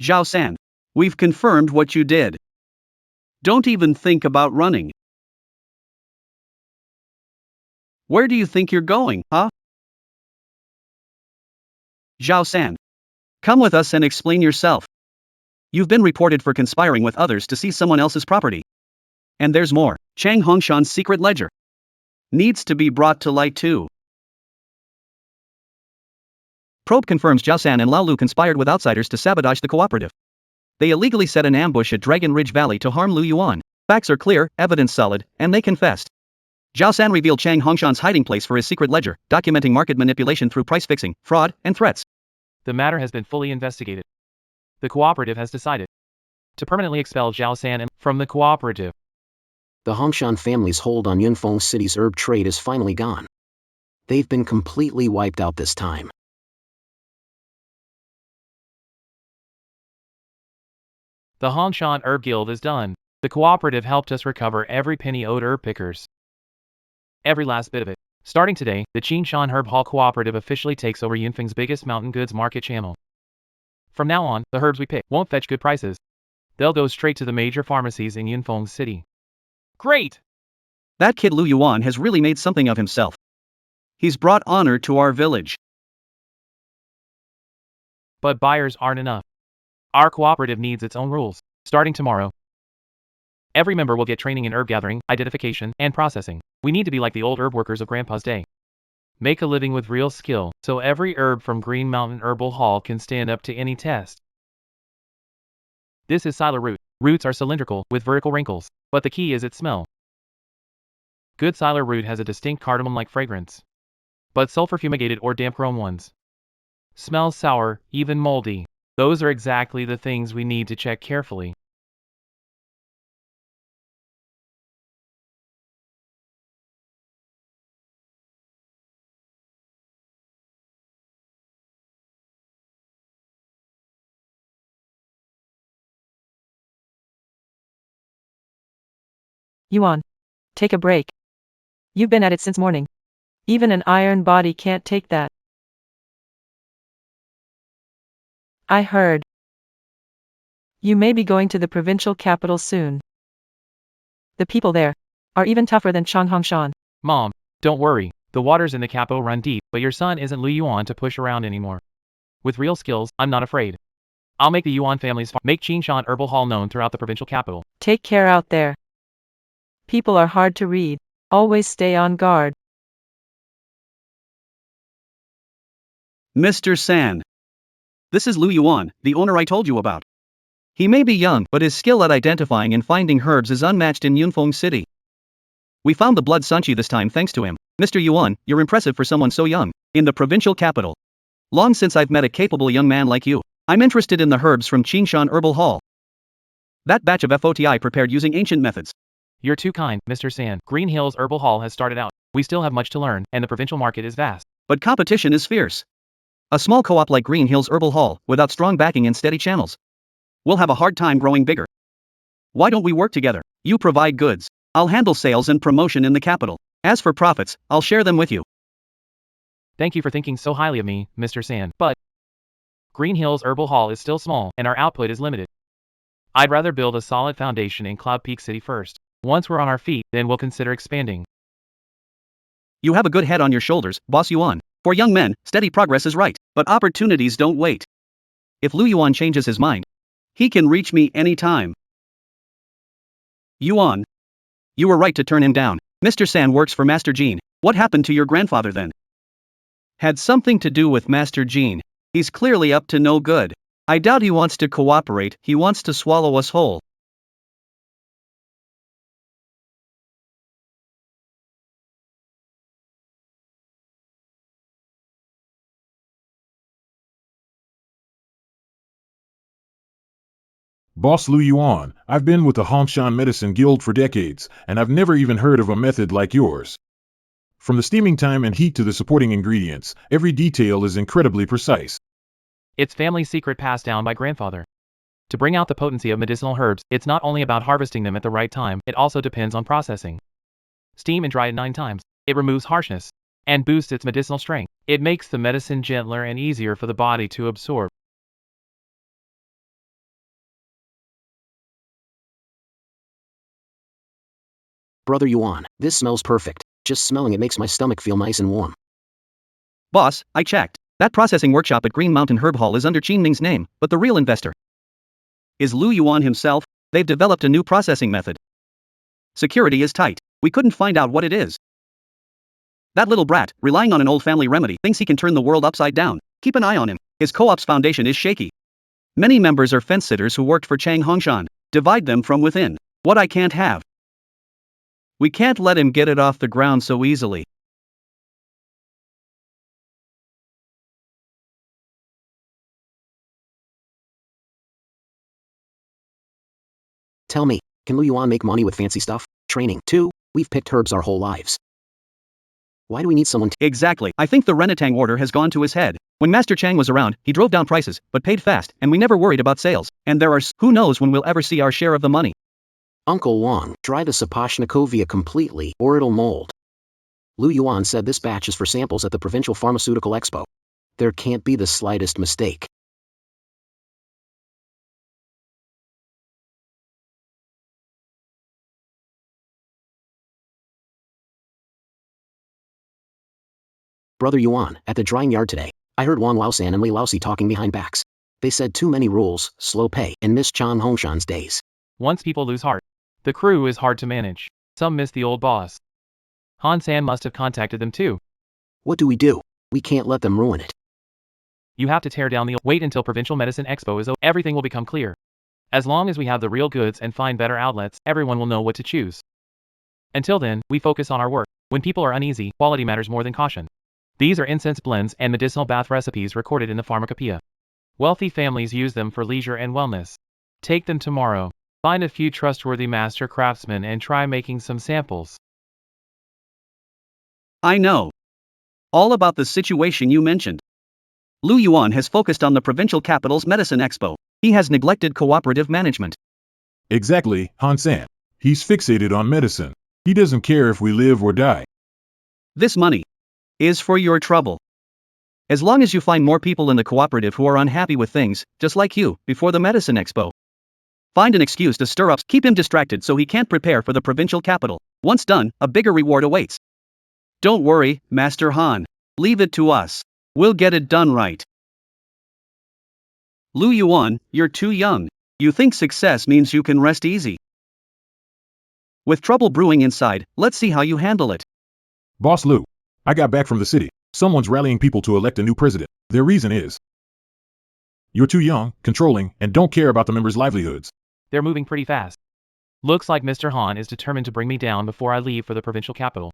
Zhao San. We've confirmed what you did. Don't even think about running. Where do you think you're going, huh? Zhao San. Come with us and explain yourself. You've been reported for conspiring with others to seize someone else's property. And there's more. Chang Hongshan's secret ledger needs to be brought to light too. Probe confirms Zhao San and Lao Lu conspired with outsiders to sabotage the cooperative. They illegally set an ambush at Dragon Ridge Valley to harm Lu Yuan. Facts are clear, evidence solid, and they confessed. Zhao San revealed Chang Hongshan's hiding place for his secret ledger, documenting market manipulation through price fixing, fraud, and threats. The matter has been fully investigated. The cooperative has decided to permanently expel Zhao San from the cooperative. The Hongshan family's hold on Yunfeng City's herb trade is finally gone. They've been completely wiped out this time. The Hongshan Herb Guild is done. The cooperative helped us recover every penny owed herb pickers. Every last bit of it. Starting today, the Qingshan Herb Hall Cooperative officially takes over Yunfeng's biggest mountain goods market channel. From now on, the herbs we pick won't fetch good prices. They'll go straight to the major pharmacies in Yunfeng City. Great! That kid Lu Yuan has really made something of himself. He's brought honor to our village. But buyers aren't enough. Our cooperative needs its own rules. Starting tomorrow, every member will get training in herb gathering, identification, and processing. We need to be like the old herb workers of Grandpa's day. Make a living with real skill, so every herb from Green Mountain Herbal Hall can stand up to any test. This is Sila root. Roots are cylindrical, with vertical wrinkles, but the key is its smell. Good Sila root has a distinct cardamom-like fragrance, but sulfur-fumigated or damp-grown ones smells sour, even moldy. Those are exactly the things we need to check carefully. Yuan. Take a break. You've been at it since morning. Even an iron body can't take that. I heard. You may be going to the provincial capital soon. The people there are even tougher than Changhongshan. Mom, don't worry. The waters in the capital run deep, but your son isn't Lu Yuan to push around anymore. With real skills, I'm not afraid. I'll make the Yuan family's make Qingshan Herbal Hall known throughout the provincial capital. Take care out there. People are hard to read. Always stay on guard. Mr. San. This is Lu Yuan, the owner I told you about. He may be young, but his skill at identifying and finding herbs is unmatched in Yunfeng City. We found the blood Sanchi this time thanks to him. Mr. Yuan, you're impressive for someone so young. In the provincial capital. Long since I've met a capable young man like you. I'm interested in the herbs from Qingshan Herbal Hall. That batch of FOTI prepared using ancient methods. You're too kind, Mr. San. Green Hills Herbal Hall has started out. We still have much to learn, and the provincial market is vast. But competition is fierce. A small co-op like Green Hills Herbal Hall, without strong backing and steady channels, will have a hard time growing bigger. Why don't we work together? You provide goods. I'll handle sales and promotion in the capital. As for profits, I'll share them with you. Thank you for thinking so highly of me, Mr. San. But Green Hills Herbal Hall is still small, and our output is limited. I'd rather build a solid foundation in Cloud Peak City first. Once we're on our feet, then we'll consider expanding. You have a good head on your shoulders, Boss Yuan. For young men, steady progress is right, but opportunities don't wait. If Lu Yuan changes his mind, he can reach me anytime. Yuan. You were right to turn him down. Mr. San works for Master Jean. What happened to your grandfather then? Had something to do with Master Jean. He's clearly up to no good. I doubt he wants to cooperate, he wants to swallow us whole. Boss Lu Yuan, I've been with the Hongshan Medicine Guild for decades, and I've never even heard of a method like yours. From the steaming time and heat to the supporting ingredients, every detail is incredibly precise. It's family secret passed down by grandfather. To bring out the potency of medicinal herbs, it's not only about harvesting them at the right time, it also depends on processing. Steam and dry it 9 times. It removes harshness and boosts its medicinal strength. It makes the medicine gentler and easier for the body to absorb. Brother Yuan, this smells perfect. Just smelling it makes my stomach feel nice and warm. Boss, I checked. That processing workshop at Green Mountain Herb Hall is under Qin Ming's name, but the real investor is Lu Yuan himself. They've developed a new processing method. Security is tight. We couldn't find out what it is. That little brat, relying on an old family remedy, thinks he can turn the world upside down. Keep an eye on him. His co-op's foundation is shaky. Many members are fence-sitters who worked for Chang Hongshan. Divide them from within. What I can't have. We can't let him get it off the ground so easily. Tell me, can Lu Yuan make money with fancy stuff? Training, too? We've picked herbs our whole lives. Why do we need someone to— Exactly. I think the Renatang order has gone to his head. When Master Chang was around, he drove down prices, but paid fast, and we never worried about sales. And there are who knows when we'll ever see our share of the money. Uncle Wang, dry the Sapashnikovia completely, or it'll mold. Lu Yuan said this batch is for samples at the Provincial Pharmaceutical Expo. There can't be the slightest mistake. Brother Yuan, at the drying yard today, I heard Wang Laosan and Li Laosi talking behind backs. They said too many rules, slow pay, and miss Chan Hongshan's days. Once people lose heart, the crew is hard to manage. Some miss the old boss. Han San must have contacted them too. What do? We can't let them ruin it. You have to tear down the old. Wait until Provincial Medicine Expo is over. Everything will become clear. As long as we have the real goods and find better outlets, everyone will know what to choose. Until then, we focus on our work. When people are uneasy, quality matters more than caution. These are incense blends and medicinal bath recipes recorded in the pharmacopoeia. Wealthy families use them for leisure and wellness. Take them tomorrow. Find a few trustworthy master craftsmen and try making some samples. I know all about the situation you mentioned. Lu Yuan has focused on the provincial capital's medicine expo. He has neglected cooperative management. Exactly, Han San. He's fixated on medicine. He doesn't care if we live or die. This money is for your trouble. As long as you find more people in the cooperative who are unhappy with things, just like you, before the medicine expo. Find an excuse to stir up, keep him distracted so he can't prepare for the provincial capital. Once done, a bigger reward awaits. Don't worry, Master Han. Leave it to us. We'll get it done right. Lu Yuan, you're too young. You think success means you can rest easy. With trouble brewing inside, let's see how you handle it. Boss Lu, I got back from the city. Someone's rallying people to elect a new president. Their reason is, you're too young, controlling, and don't care about the members' livelihoods. They're moving pretty fast. Looks like Mr. Han is determined to bring me down before I leave for the provincial capital.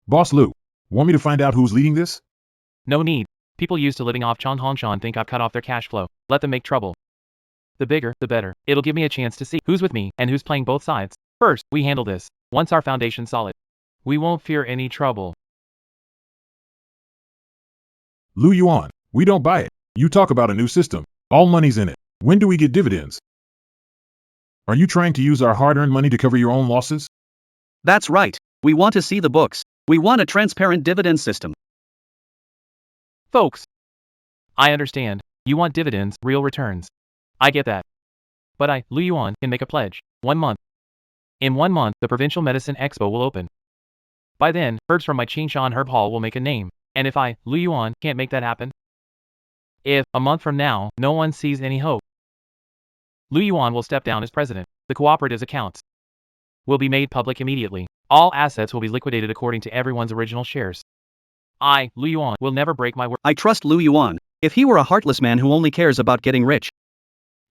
Boss Lu, want me to find out who's leading this? No need. People used to living off Chang Hongshan think I've cut off their cash flow. Let them make trouble. The bigger, the better. It'll give me a chance to see who's with me and who's playing both sides. First, we handle this. Once our foundation's solid, we won't fear any trouble. Lu Yuan, we don't buy it. You talk about a new system. All money's in it. When do we get dividends? Are you trying to use our hard-earned money to cover your own losses? That's right. We want to see the books. We want a transparent dividend system. Folks, I understand. You want dividends, real returns. I get that. But I, Lu Yuan, can make a pledge. 1 month. In 1 month, the Provincial Medicine Expo will open. By then, herbs from my Qingshan Herb Hall will make a name. And if I, Lu Yuan, can't make that happen? If, a month from now, no one sees any hope, Lu Yuan will step down as president. The cooperative's accounts will be made public immediately. All assets will be liquidated according to everyone's original shares. I, Lu Yuan, will never break my word. I trust Lu Yuan. If he were a heartless man who only cares about getting rich,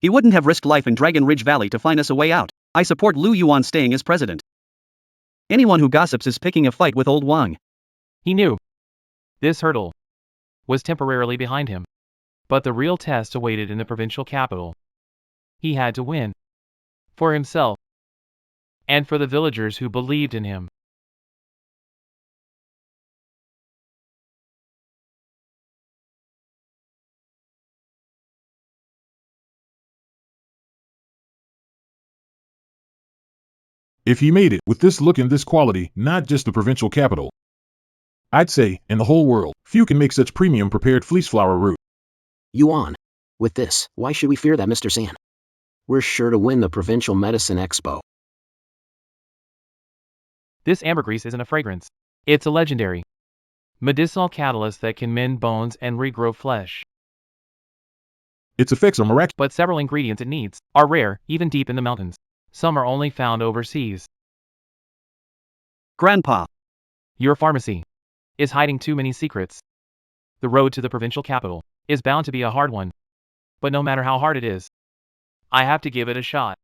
he wouldn't have risked life in Dragon Ridge Valley to find us a way out. I support Lu Yuan staying as president. Anyone who gossips is picking a fight with old Wang. He knew this hurdle was temporarily behind him. But the real test awaited in the provincial capital. He had to win. For himself. And for the villagers who believed in him. If he made it with this look and this quality, not just the provincial capital, I'd say, in the whole world, few can make such premium prepared fleece flower root. Yuan. With this, why should we fear that, Mr. San? We're sure to win the Provincial Medicine Expo. This ambergris isn't a fragrance. It's a legendary medicinal catalyst that can mend bones and regrow flesh. Its effects are miraculous. But several ingredients it needs are rare, even deep in the mountains. Some are only found overseas. Grandpa. Your pharmacy is hiding too many secrets. The road to the provincial capital is bound to be a hard one. But no matter how hard it is, I have to give it a shot.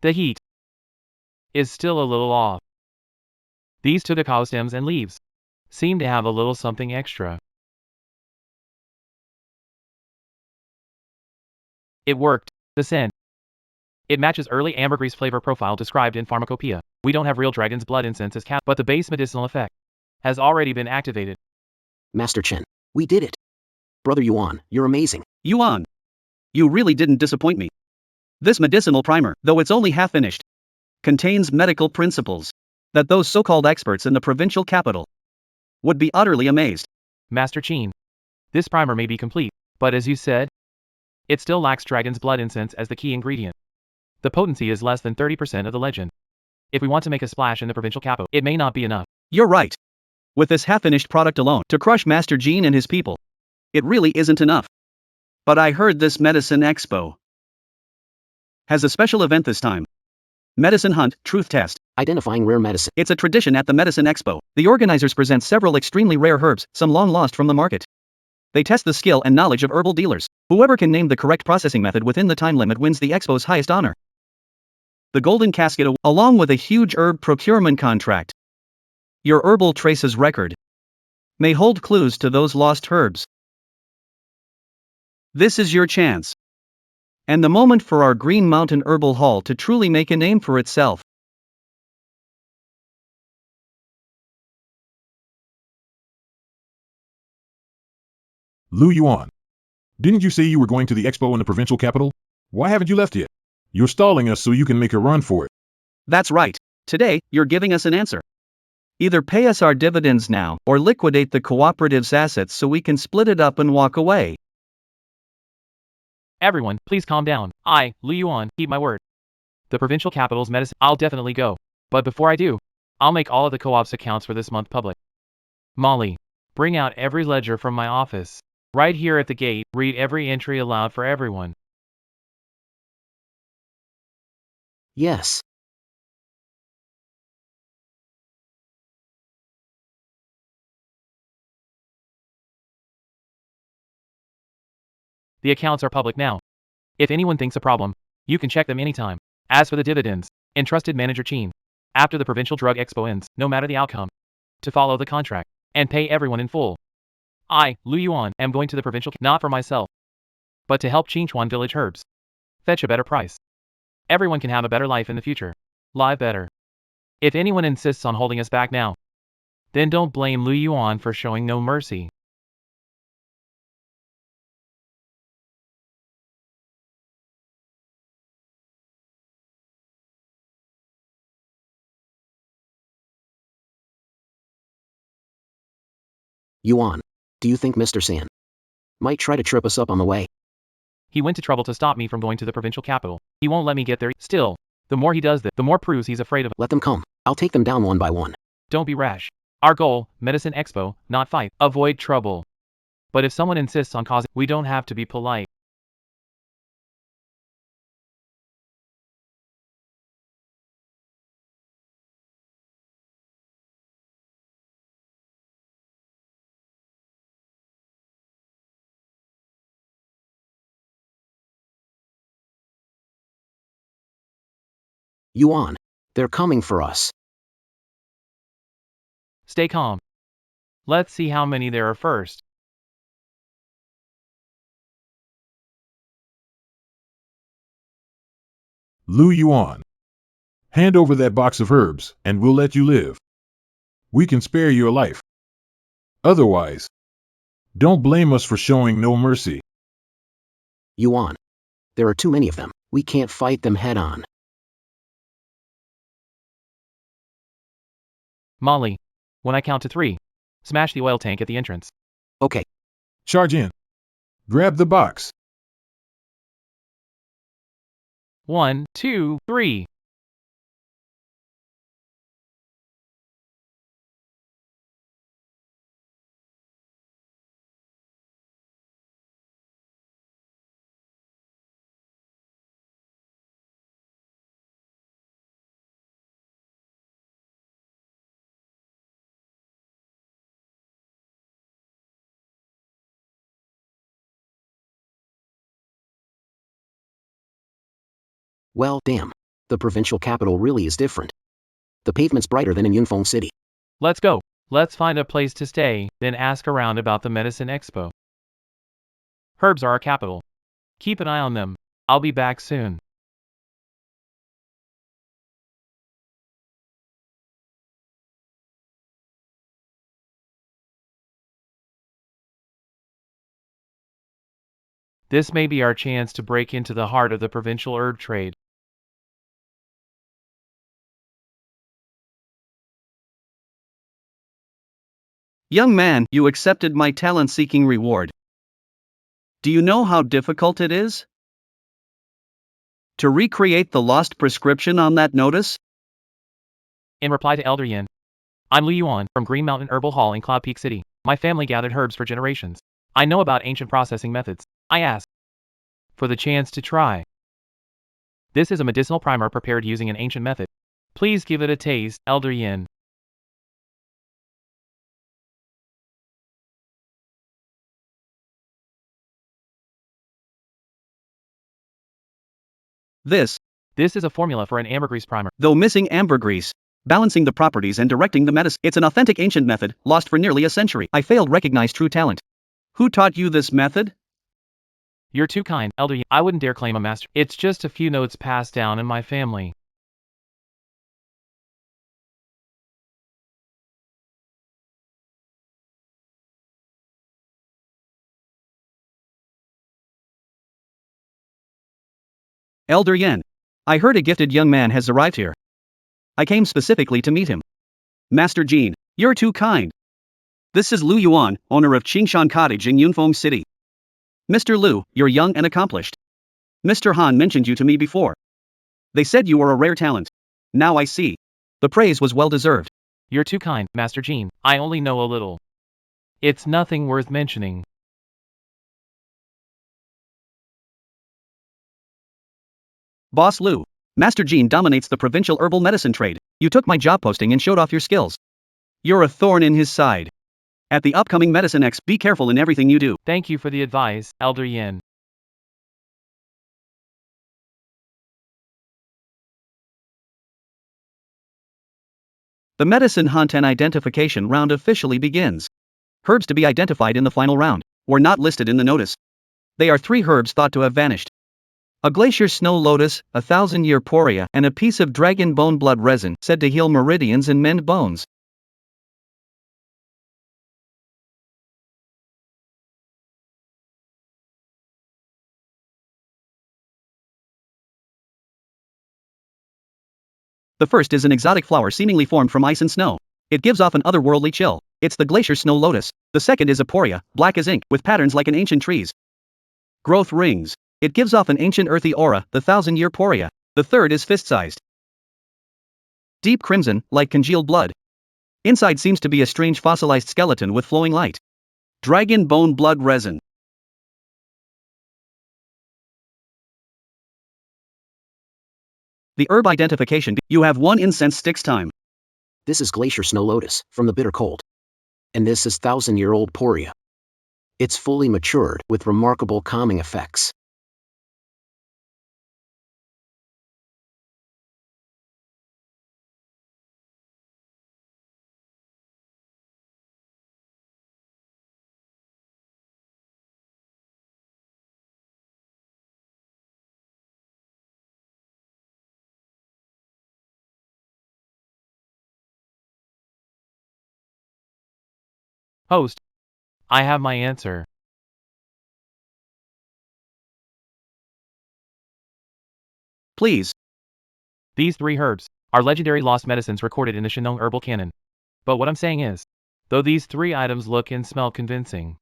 The heat is still a little off. These tudico stems and leaves seem to have a little something extra. It worked. The scent. It matches early ambergris flavor profile described in Pharmacopoeia. We don't have real dragon's blood incense as cat, but the base medicinal effect has already been activated. Master Chen, we did it. Brother Yuan, you're amazing. Yuan. You really didn't disappoint me. This medicinal primer, though it's only half finished, contains medical principles that those so-called experts in the provincial capital would be utterly amazed. Master Qin, this primer may be complete, but as you said, it still lacks dragon's blood incense as the key ingredient. The potency is less than 30% of the legend. If we want to make a splash in the provincial capital, it may not be enough. You're right. With this half-finished product alone to crush Master Jean and his people, it really isn't enough. But I heard this Medicine Expo has a special event this time. Medicine Hunt, Truth Test. Identifying rare medicine. It's a tradition at the Medicine Expo. The organizers present several extremely rare herbs, some long lost from the market. They test the skill and knowledge of herbal dealers. Whoever can name the correct processing method within the time limit wins the expo's highest honor. The Golden Casket, along with a huge herb procurement contract. Your herbal traces record may hold clues to those lost herbs. This is your chance. And the moment for our Green Mountain Herbal Hall to truly make a name for itself. Lu Yuan. Didn't you say you were going to the expo in the provincial capital? Why haven't you left yet? You're stalling us so you can make a run for it. That's right. Today, you're giving us an answer. Either pay us our dividends now, or liquidate the cooperative's assets so we can split it up and walk away. Everyone, please calm down. I, Lu Yuan, keep my word. The provincial capital's medicine, I'll definitely go. But before I do, I'll make all of the co-op's accounts for this month public. Molly, bring out every ledger from my office. Right here at the gate, read every entry aloud for everyone. Yes. The accounts are public now. If anyone thinks a problem, you can check them anytime. As for the dividends, entrusted Manager Qin, after the Provincial Drug Expo ends, no matter the outcome, to follow the contract, and pay everyone in full. I, Lu Yuan, am going to the provincial, not for myself, but to help Qingchuan village herbs fetch a better price. Everyone can have a better life in the future. Live better. If anyone insists on holding us back now, then don't blame Lu Yuan for showing no mercy. Yuan, do you think Mr. San might try to trip us up on the way? He went to trouble to stop me from going to the provincial capital. He won't let me get there. Still, the more he does this, the more proves he's afraid of. Let them come. I'll take them down one by one. Don't be rash. Our goal, Medicine Expo, not fight. Avoid trouble. But if someone insists on causing, we don't have to be polite. Yuan. They're coming for us. Stay calm. Let's see how many there are first. Lu Yuan. Hand over that box of herbs, and we'll let you live. We can spare your life. Otherwise, don't blame us for showing no mercy. Yuan. There are too many of them. We can't fight them head on. Molly, when I count to 3, smash the oil tank at the entrance. Okay. Charge in. Grab the box. 1, 2, 3. Well, damn. The provincial capital really is different. The pavement's brighter than in Yunfeng City. Let's go. Let's find a place to stay, then ask around about the medicine expo. Herbs are our capital. Keep an eye on them. I'll be back soon. This may be our chance to break into the heart of the provincial herb trade. Young man, you accepted my talent-seeking reward. Do you know how difficult it is to recreate the lost prescription on that notice? In reply to Elder Yin, I'm Lu Yuan from Green Mountain Herbal Hall in Cloud Peak City. My family gathered herbs for generations. I know about ancient processing methods. I asked for the chance to try. This is a medicinal primer prepared using an ancient method. Please give it a taste, Elder Yin. This is a formula for an ambergris primer. though missing ambergris, balancing the properties and directing the medicine. It's an authentic ancient method, lost for nearly a century. I failed recognize true talent. Who taught you this method? You're too kind, Elder Yin. I wouldn't dare claim a master. It's just a few notes passed down in my family. Elder Yen. I heard a gifted young man has arrived here. I came specifically to meet him. Master Jean, you're too kind. This is Lu Yuan, owner of Qingshan Cottage in Yunfeng City. Mr. Lu, you're young and accomplished. Mr. Han mentioned you to me before. They said you were a rare talent. Now I see. The praise was well deserved. You're too kind, Master Jean. I only know a little. It's nothing worth mentioning. Boss Lu, Master Jean dominates the provincial herbal medicine trade. You took my job posting and showed off your skills. You're a thorn in his side. At the upcoming Medicine X, be careful in everything you do. Thank you for the advice, Elder Yin. The Medicine Hunt and Identification round officially begins. Herbs to be identified in the final round were not listed in the notice. They are 3 herbs thought to have vanished. A glacier snow lotus, a 1,000-year poria, and a piece of dragon bone blood resin, said to heal meridians and mend bones. The first is an exotic flower seemingly formed from ice and snow. It gives off an otherworldly chill. It's the glacier snow lotus. The second is a poria, black as ink, with patterns like an ancient tree's growth rings. It gives off an ancient earthy aura, the 1,000-year poria. The third is fist-sized, deep crimson, like congealed blood. Inside seems to be a strange fossilized skeleton with flowing light. Dragon bone blood resin. The herb identification. You have 1 incense sticks time. This is glacier snow lotus, from the bitter cold. And this is 1,000-year-old poria. It's fully matured, with remarkable calming effects. Host, I have my answer. Please. These 3 herbs are legendary lost medicines recorded in the Shinong herbal canon. But what I'm saying is, though these 3 items look and smell convincing,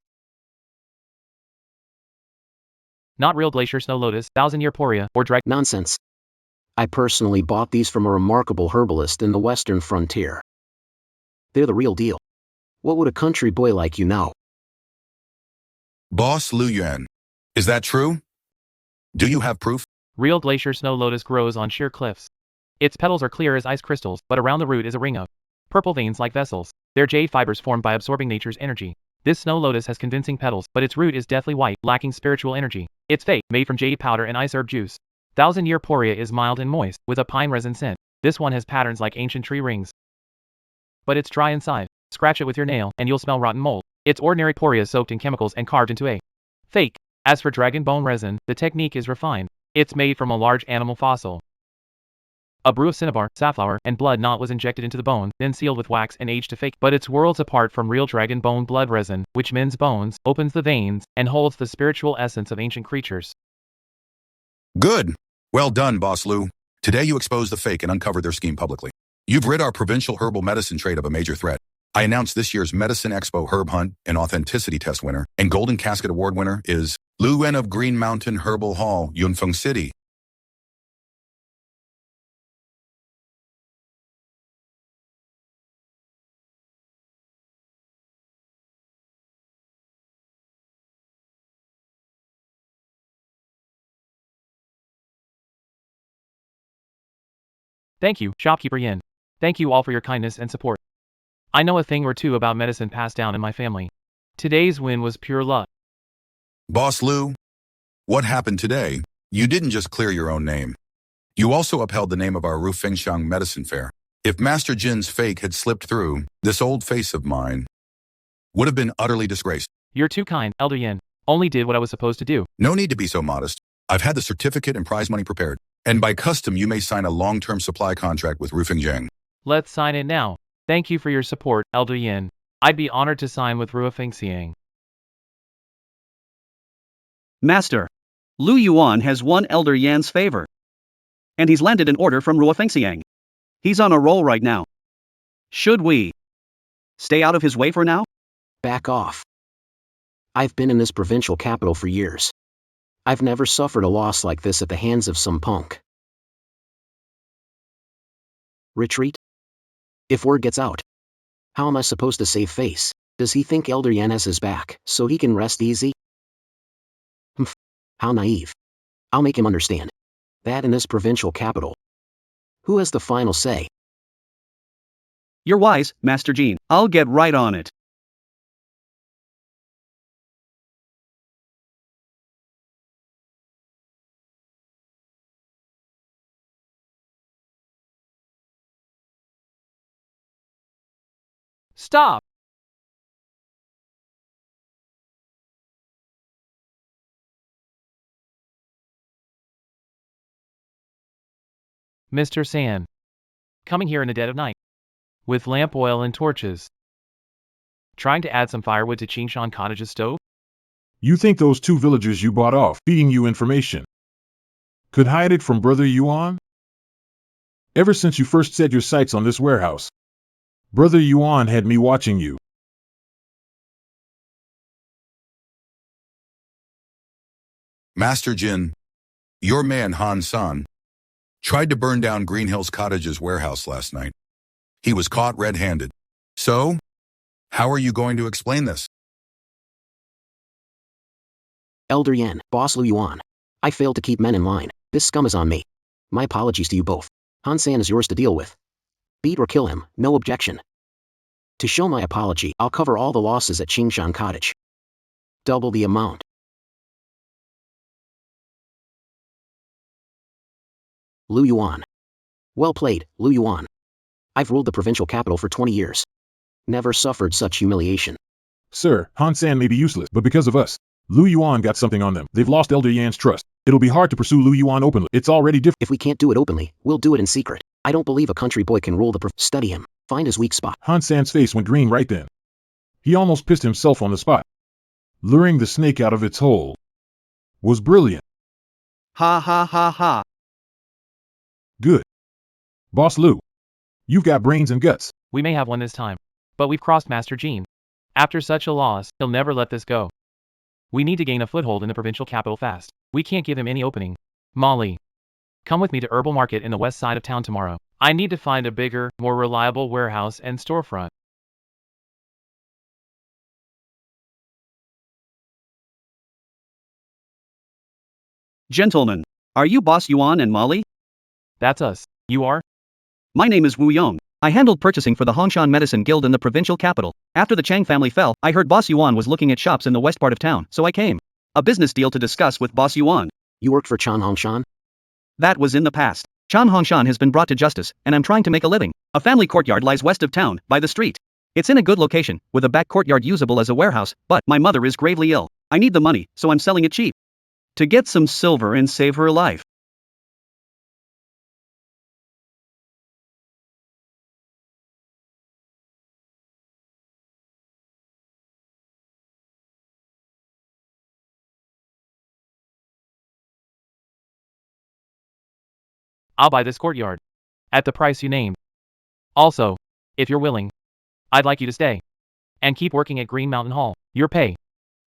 not real glacier snow lotus, thousand-year poria, or dragon. Nonsense. I personally bought these from a remarkable herbalist in the western frontier. They're the real deal. What would a country boy like you know? Boss Lu Yuan, is that true? Do you have proof? Real glacier snow lotus grows on sheer cliffs. Its petals are clear as ice crystals, but around the root is a ring of purple veins like vessels. They're jade fibers formed by absorbing nature's energy. This snow lotus has convincing petals, but its root is deathly white, lacking spiritual energy. It's fake, made from jade powder and ice herb juice. Thousand-year poria is mild and moist, with a pine resin scent. This one has patterns like ancient tree rings. But it's dry inside. Scratch it with your nail, and you'll smell rotten mold. It's ordinary poria soaked in chemicals and carved into a fake. As for dragon bone resin, the technique is refined. It's made from a large animal fossil. A brew of cinnabar, safflower, and blood knot was injected into the bone, then sealed with wax and aged to fake. But it's worlds apart from real dragon bone blood resin, which mends bones, opens the veins, and holds the spiritual essence of ancient creatures. Good. Well done, Boss Lu. Today you exposed the fake and uncovered their scheme publicly. You've rid our provincial herbal medicine trade of a major threat. I announce this year's Medicine Expo Herb Hunt and Authenticity Test winner and Golden Casket Award winner is Lu Wen of Green Mountain Herbal Hall, Yunfeng City. Thank you, Shopkeeper Yin. Thank you all for your kindness and support. I know a thing or two about medicine passed down in my family. Today's win was pure luck. Boss Lu, what happened today? You didn't just clear your own name. You also upheld the name of our Rufengxiang Medicine Fair. If Master Jin's fake had slipped through, this old face of mine would have been utterly disgraced. You're too kind, Elder Yin. Only did what I was supposed to do. No need to be so modest. I've had the certificate and prize money prepared. And by custom, you may sign a long-term supply contract with Rufengjiang. Let's sign it now. Thank you for your support, Elder Yin. I'd be honored to sign with Rufengxiang. Master. Lu Yuan has won Elder Yan's favor. And he's landed an order from Ruofengxiang. He's on a roll right now. Should we stay out of his way for now? Back off. I've been in this provincial capital for years. I've never suffered a loss like this at the hands of some punk. Retreat? If word gets out, how am I supposed to save face? Does he think Elder Yan has his back, so he can rest easy? Humph, how naive. I'll make him understand. That in this provincial capital. Who has the final say? You're wise, Master Jin. I'll get right on it. Stop! Mr. San. Coming here in the dead of night. With lamp oil and torches. Trying to add some firewood to Qingshan Cottage's stove? You think those 2 villagers you bought off, feeding you information, could hide it from Brother Yuan? Ever since you first set your sights on this warehouse, Brother Yuan had me watching you. Master Jin, your man Han San tried to burn down Green Hills Cottage's warehouse last night. He was caught red-handed. So, how are you going to explain this? Elder Yan, Boss Lu Yuan. I failed to keep men in line. This scum is on me. My apologies to you both. Han San is yours to deal with. Beat or kill him, no objection. To show my apology, I'll cover all the losses at Qingshan Cottage. Double the amount. Lu Yuan. Well played, Lu Yuan. I've ruled the provincial capital for 20 years. Never suffered such humiliation. Sir, Han San may be useless, but because of us, Lu Yuan got something on them. They've lost Elder Yan's trust. It'll be hard to pursue Lu Yuan openly. It's already difficult. If we can't do it openly, we'll do it in secret. I don't believe a country boy can rule the Study him. Find his weak spot. Han San's face went green right then. He almost pissed himself on the spot. Luring the snake out of its hole was brilliant. Ha ha ha ha. Good. Boss Lou, you've got brains and guts. We may have won this time, but we've crossed Master Gene. After such a loss, he'll never let this go. We need to gain a foothold in the provincial capital fast. We can't give him any opening. Molly, come with me to Herbal Market in the west side of town tomorrow. I need to find a bigger, more reliable warehouse and storefront. Gentlemen, are you Boss Yuan and Molly? That's us. You are? My name is Wu Yong. I handled purchasing for the Hongshan Medicine Guild in the provincial capital. After the Chang family fell, I heard Boss Yuan was looking at shops in the west part of town, so I came. A business deal to discuss with Boss Yuan. You worked for Chan Hongshan? That was in the past. Chan Hongshan has been brought to justice, and I'm trying to make a living. A family courtyard lies west of town, by the street. It's in a good location, with a back courtyard usable as a warehouse, but my mother is gravely ill. I need the money, so I'm selling it cheap. To get some silver and save her life. I'll buy this courtyard. At the price you named. Also, if you're willing, I'd like you to stay. And keep working at Green Mountain Hall. Your pay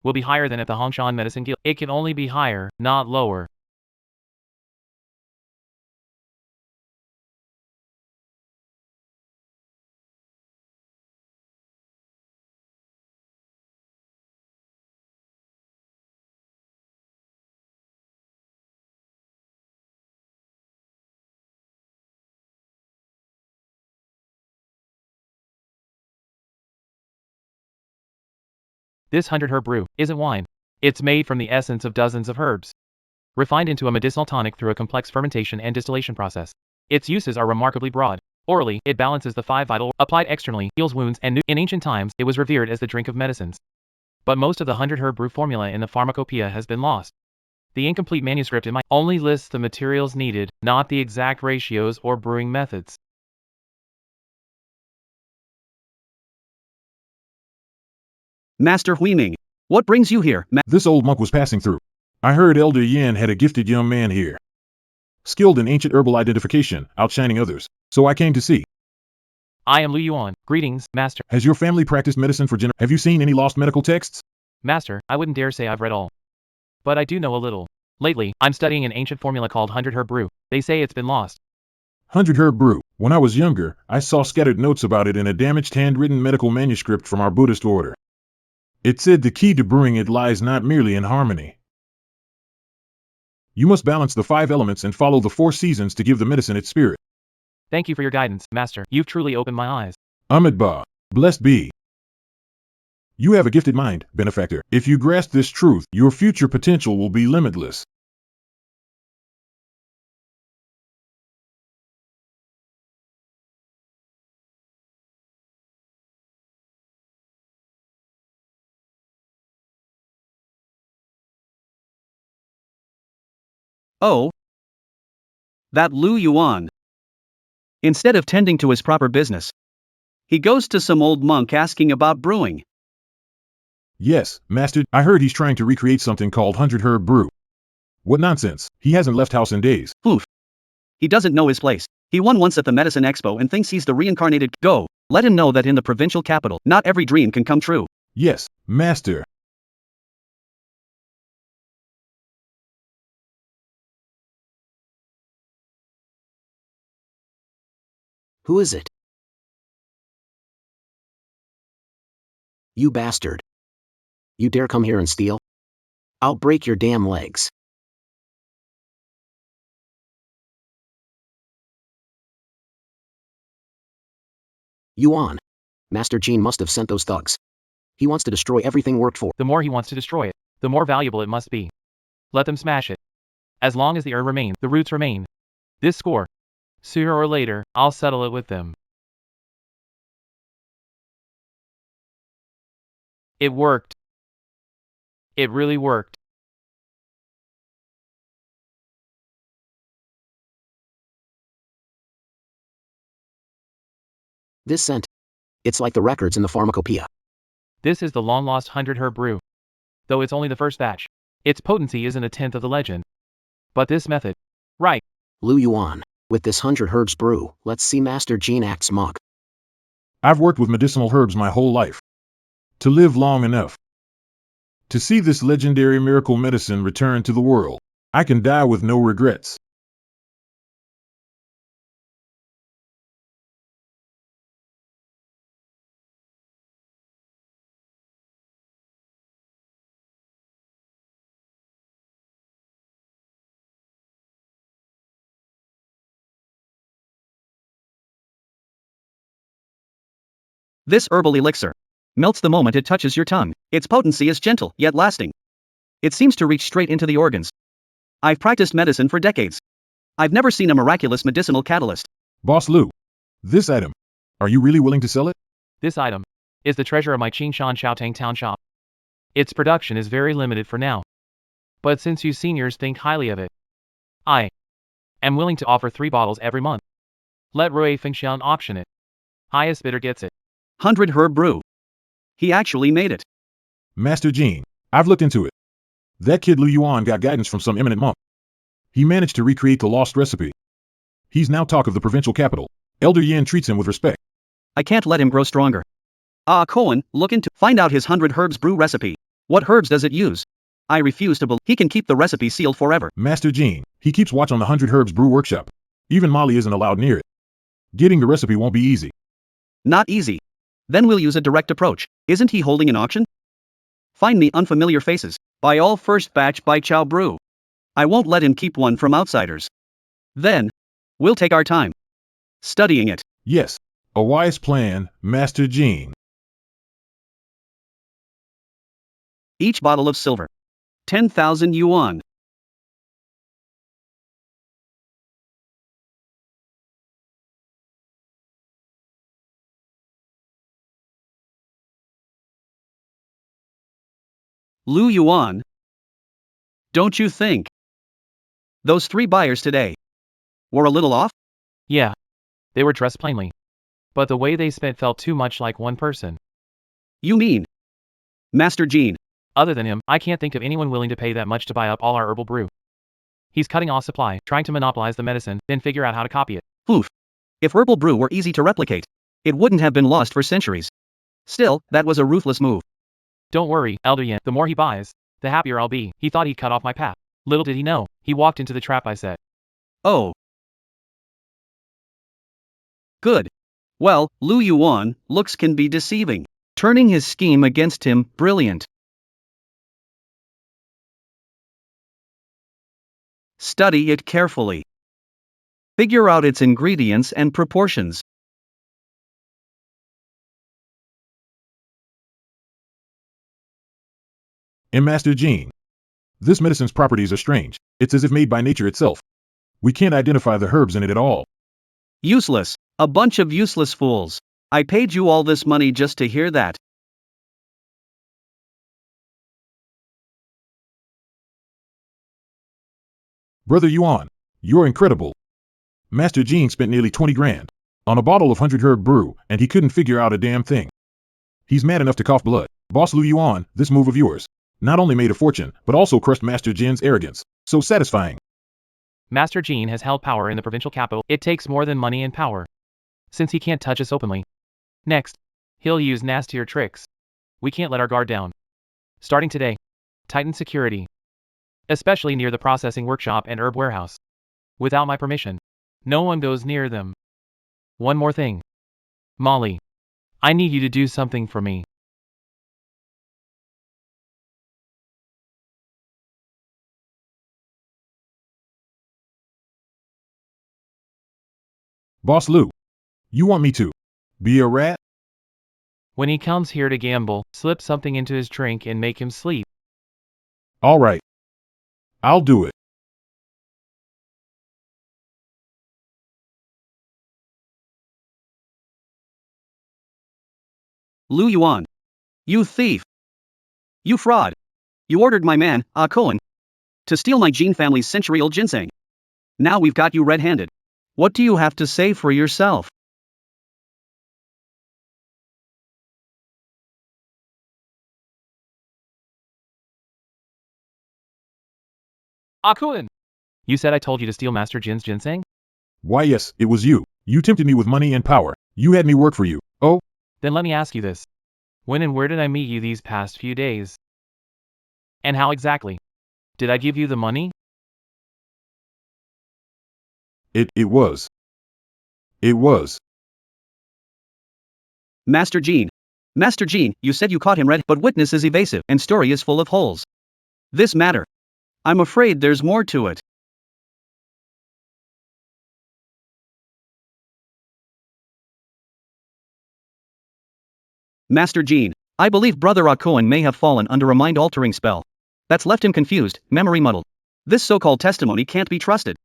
will be higher than at the Hongshan Medicine Guild. It can only be higher, not lower. This 100 herb brew isn't wine. It's made from the essence of dozens of herbs, refined into a medicinal tonic through a complex fermentation and distillation process. Its uses are remarkably broad. Orally, it balances the 5 vital, applied externally, heals wounds and in ancient times, it was revered as the drink of medicines. But most of the 100 herb brew formula in the pharmacopoeia has been lost. The incomplete manuscript in my only lists the materials needed, not the exact ratios or brewing methods. Master Huiming, what brings you here, This old monk was passing through. I heard Elder Yan had a gifted young man here, skilled in ancient herbal identification, outshining others. So I came to see. I am Lu Yuan. Greetings, Master. Has your family practiced medicine for generations? Have you seen any lost medical texts? Master, I wouldn't dare say I've read all. But I do know a little. Lately, I'm studying an ancient formula called 100 herb brew. They say it's been lost. 100 herb brew. When I was younger, I saw scattered notes about it in a damaged handwritten medical manuscript from our Buddhist order. It said the key to brewing it lies not merely in harmony. You must balance the 5 elements and follow the 4 seasons to give the medicine its spirit. Thank you for your guidance, Master. You've truly opened my eyes. Ahmed Ba. Blessed be. You have a gifted mind, benefactor. If you grasp this truth, your future potential will be limitless. Oh. That Lu Yuan. Instead of tending to his proper business, he goes to some old monk asking about brewing. Yes, master, I heard he's trying to recreate something called 100 herb brew. What nonsense. He hasn't left house in days. Oof. He doesn't know his place. He won once at the Medicine Expo and thinks he's the reincarnated. Go. Let him know that in the provincial capital, not every dream can come true. Yes, master. Who is it? You bastard. You dare come here and steal? I'll break your damn legs. Yuan. Master Gene must have sent those thugs. He wants to destroy everything worked for. The more he wants to destroy it, the more valuable it must be. Let them smash it. As long as the herb remains, the roots remain. This score. Sooner or later, I'll settle it with them. It worked. It really worked. This scent. It's like the records in the pharmacopoeia. This is the long-lost 100-herb brew. Though it's only the first batch. Its potency isn't a tenth of the legend. But this method. Right. Lu Yuan, with this 100 herbs brew, let's see Master Gene act smug. I've worked with medicinal herbs my whole life. To live long enough to see this legendary miracle medicine return to the world, I can die with no regrets. This herbal elixir melts the moment it touches your tongue. Its potency is gentle yet lasting. It seems to reach straight into the organs. I've practiced medicine for decades. I've never seen a miraculous medicinal catalyst. Boss Lu, this item, are you really willing to sell it? This item is the treasure of my Qingshan Xiaotang town shop. Its production is very limited for now. But since you seniors think highly of it, I am willing to offer 3 bottles every month. Let Rui Fengxian option it. Highest bidder gets it. 100 herb brew. He actually made it. Master Gene, I've looked into it. That kid Lu Yuan got guidance from some eminent monk. He managed to recreate the lost recipe. He's now talk of the provincial capital. Elder Yin treats him with respect. I can't let him grow stronger. Cohen, look into find out his 100 herbs brew recipe. What herbs does it use? I refuse to believe he can keep the recipe sealed forever. Master Gene, he keeps watch on the 100 herbs brew workshop. Even Molly isn't allowed near it. Getting the recipe won't be easy. Not easy. Then we'll use a direct approach. Isn't he holding an auction? Find me unfamiliar faces. Buy all first batch by Chow Brew. I won't let him keep one from outsiders. Then, we'll take our time studying it. Yes, a wise plan, Master Gene. Each bottle of silver. 10,000 yuan. Lu Yuan. Don't you think those 3 buyers today were a little off? Yeah. They were dressed plainly. But the way they spent felt too much like one person. You mean Master Gene? Other than him, I can't think of anyone willing to pay that much to buy up all our herbal brew. He's cutting off supply, trying to monopolize the medicine, then figure out how to copy it. Oof. If herbal brew were easy to replicate, it wouldn't have been lost for centuries. Still, that was a ruthless move. Don't worry, Elder Yin, the more he buys, the happier I'll be. He thought he'd cut off my path. Little did he know, he walked into the trap I set. Oh. Good. Well, Lu Yuan, looks can be deceiving. Turning his scheme against him, brilliant. Study it carefully. Figure out its ingredients and proportions. And Master Gene, this medicine's properties are strange. It's as if made by nature itself. We can't identify the herbs in it at all. Useless. A bunch of useless fools. I paid you all this money just to hear that. Brother Yuan, you're incredible. Master Gene spent nearly 20 grand on a bottle of 100 herb brew, and he couldn't figure out a damn thing. He's mad enough to cough blood. Boss Lu Yuan, this move of yours not only made a fortune, but also crushed Master Jin's arrogance. So satisfying. Master Gene has held power in the provincial capital. It takes more than money and power. Since he can't touch us openly. Next, he'll use nastier tricks. We can't let our guard down. Starting today, tighten security. Especially near the processing workshop and herb warehouse. Without my permission, no one goes near them. One more thing. Molly, I need you to do something for me. Boss Lu, you want me to be a rat? When he comes here to gamble, slip something into his drink and make him sleep. All right. I'll do it. Lu Yuan. You thief. You fraud. You ordered my man, Cohen, to steal my Gene family's century-old ginseng. Now we've got you red-handed. What do you have to say for yourself? Akun! You said I told you to steal Master Jin's ginseng? Why yes, it was you. You tempted me with money and power. You had me work for you. Oh, Then let me ask you this. When and where did I meet you these past few days? And how exactly? Did I give you the money? it was. It was. Master Jean. Master Jean, you said you caught him red, but witness is evasive and story is full of holes. This matter. I'm afraid there's more to it. Master Jean, I believe Brother Akoin may have fallen under a mind-altering spell. That's left him confused, memory muddled. This so-called testimony can't be trusted.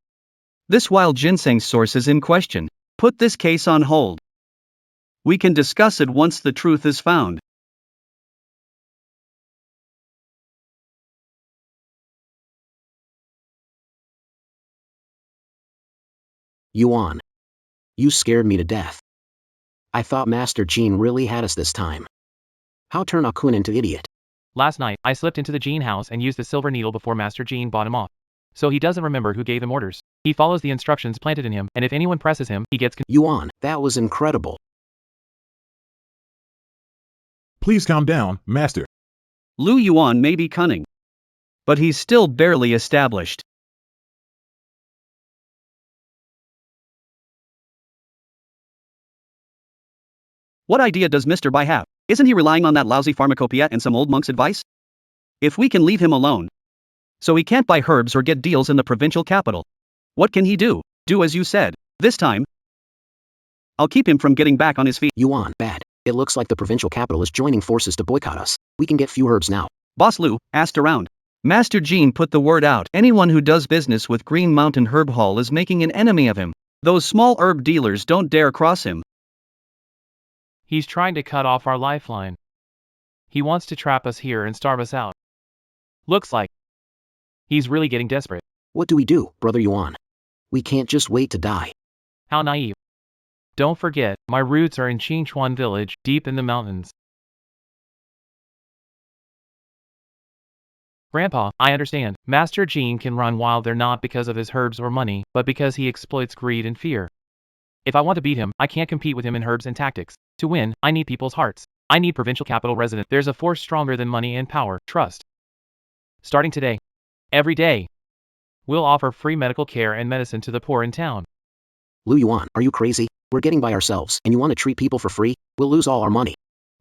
This wild ginseng source is in question. Put this case on hold. We can discuss it once the truth is found. Yuan. You scared me to death. I thought Master Jean really had us this time. How turn Akun into idiot? Last night, I slipped into the Jean house and used the silver needle before Master Jean bought him off. So he doesn't remember who gave him orders. He follows the instructions planted in him, and if anyone presses him, he gets Yuan, that was incredible. Please calm down, Master. Lu Yuan may be cunning, but he's still barely established. What idea does Mr. Bai have? Isn't he relying on that lousy pharmacopoeia and some old monk's advice? If we can leave him alone. So he can't buy herbs or get deals in the provincial capital. What can he do? Do as you said. This time, I'll keep him from getting back on his feet. Yuan, bad. It looks like the provincial capital is joining forces to boycott us. We can get few herbs now. Boss Lu asked around. Master Jean put the word out. Anyone who does business with Green Mountain Herb Hall is making an enemy of him. Those small herb dealers don't dare cross him. He's trying to cut off our lifeline. He wants to trap us here and starve us out. Looks like he's really getting desperate. What do we do, Brother Yuan? We can't just wait to die. How naive. Don't forget, my roots are in Qingchuan village, deep in the mountains. Grandpa, I understand. Master Jean can run wild there not because of his herbs or money, but because he exploits greed and fear. If I want to beat him, I can't compete with him in herbs and tactics. To win, I need people's hearts. I need provincial capital residents. There's a force stronger than money and power, trust. Starting today. Every day. We'll offer free medical care and medicine to the poor in town. Lu Yuan, are you crazy? We're getting by ourselves, and you want to treat people for free? We'll lose all our money.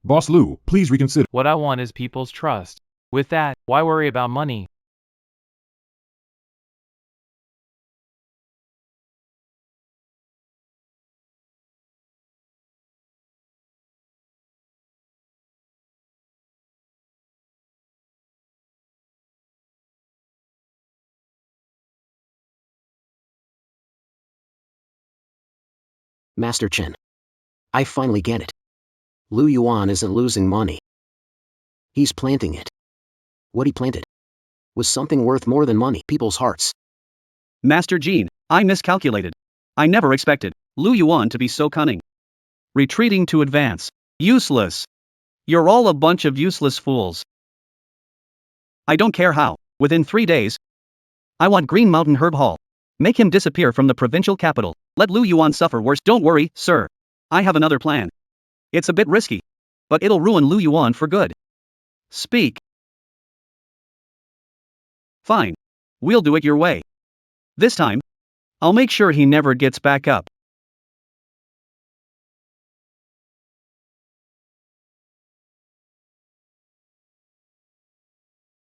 Boss Lu, please reconsider. What I want is people's trust. With that, why worry about money? Master Chen. I finally get it. Lu Yuan isn't losing money. He's planting it. What he planted was something worth more than money, people's hearts. Master Jean, I miscalculated. I never expected Lu Yuan to be so cunning. Retreating to advance. Useless. You're all a bunch of useless fools. I don't care how. Within 3 days, I want Green Mountain Herb Hall. Make him disappear from the provincial capital. Let Lu Yuan suffer worse. Don't worry, sir. I have another plan. It's a bit risky, but it'll ruin Lu Yuan for good. Speak. Fine. We'll do it your way. This time, I'll make sure he never gets back up.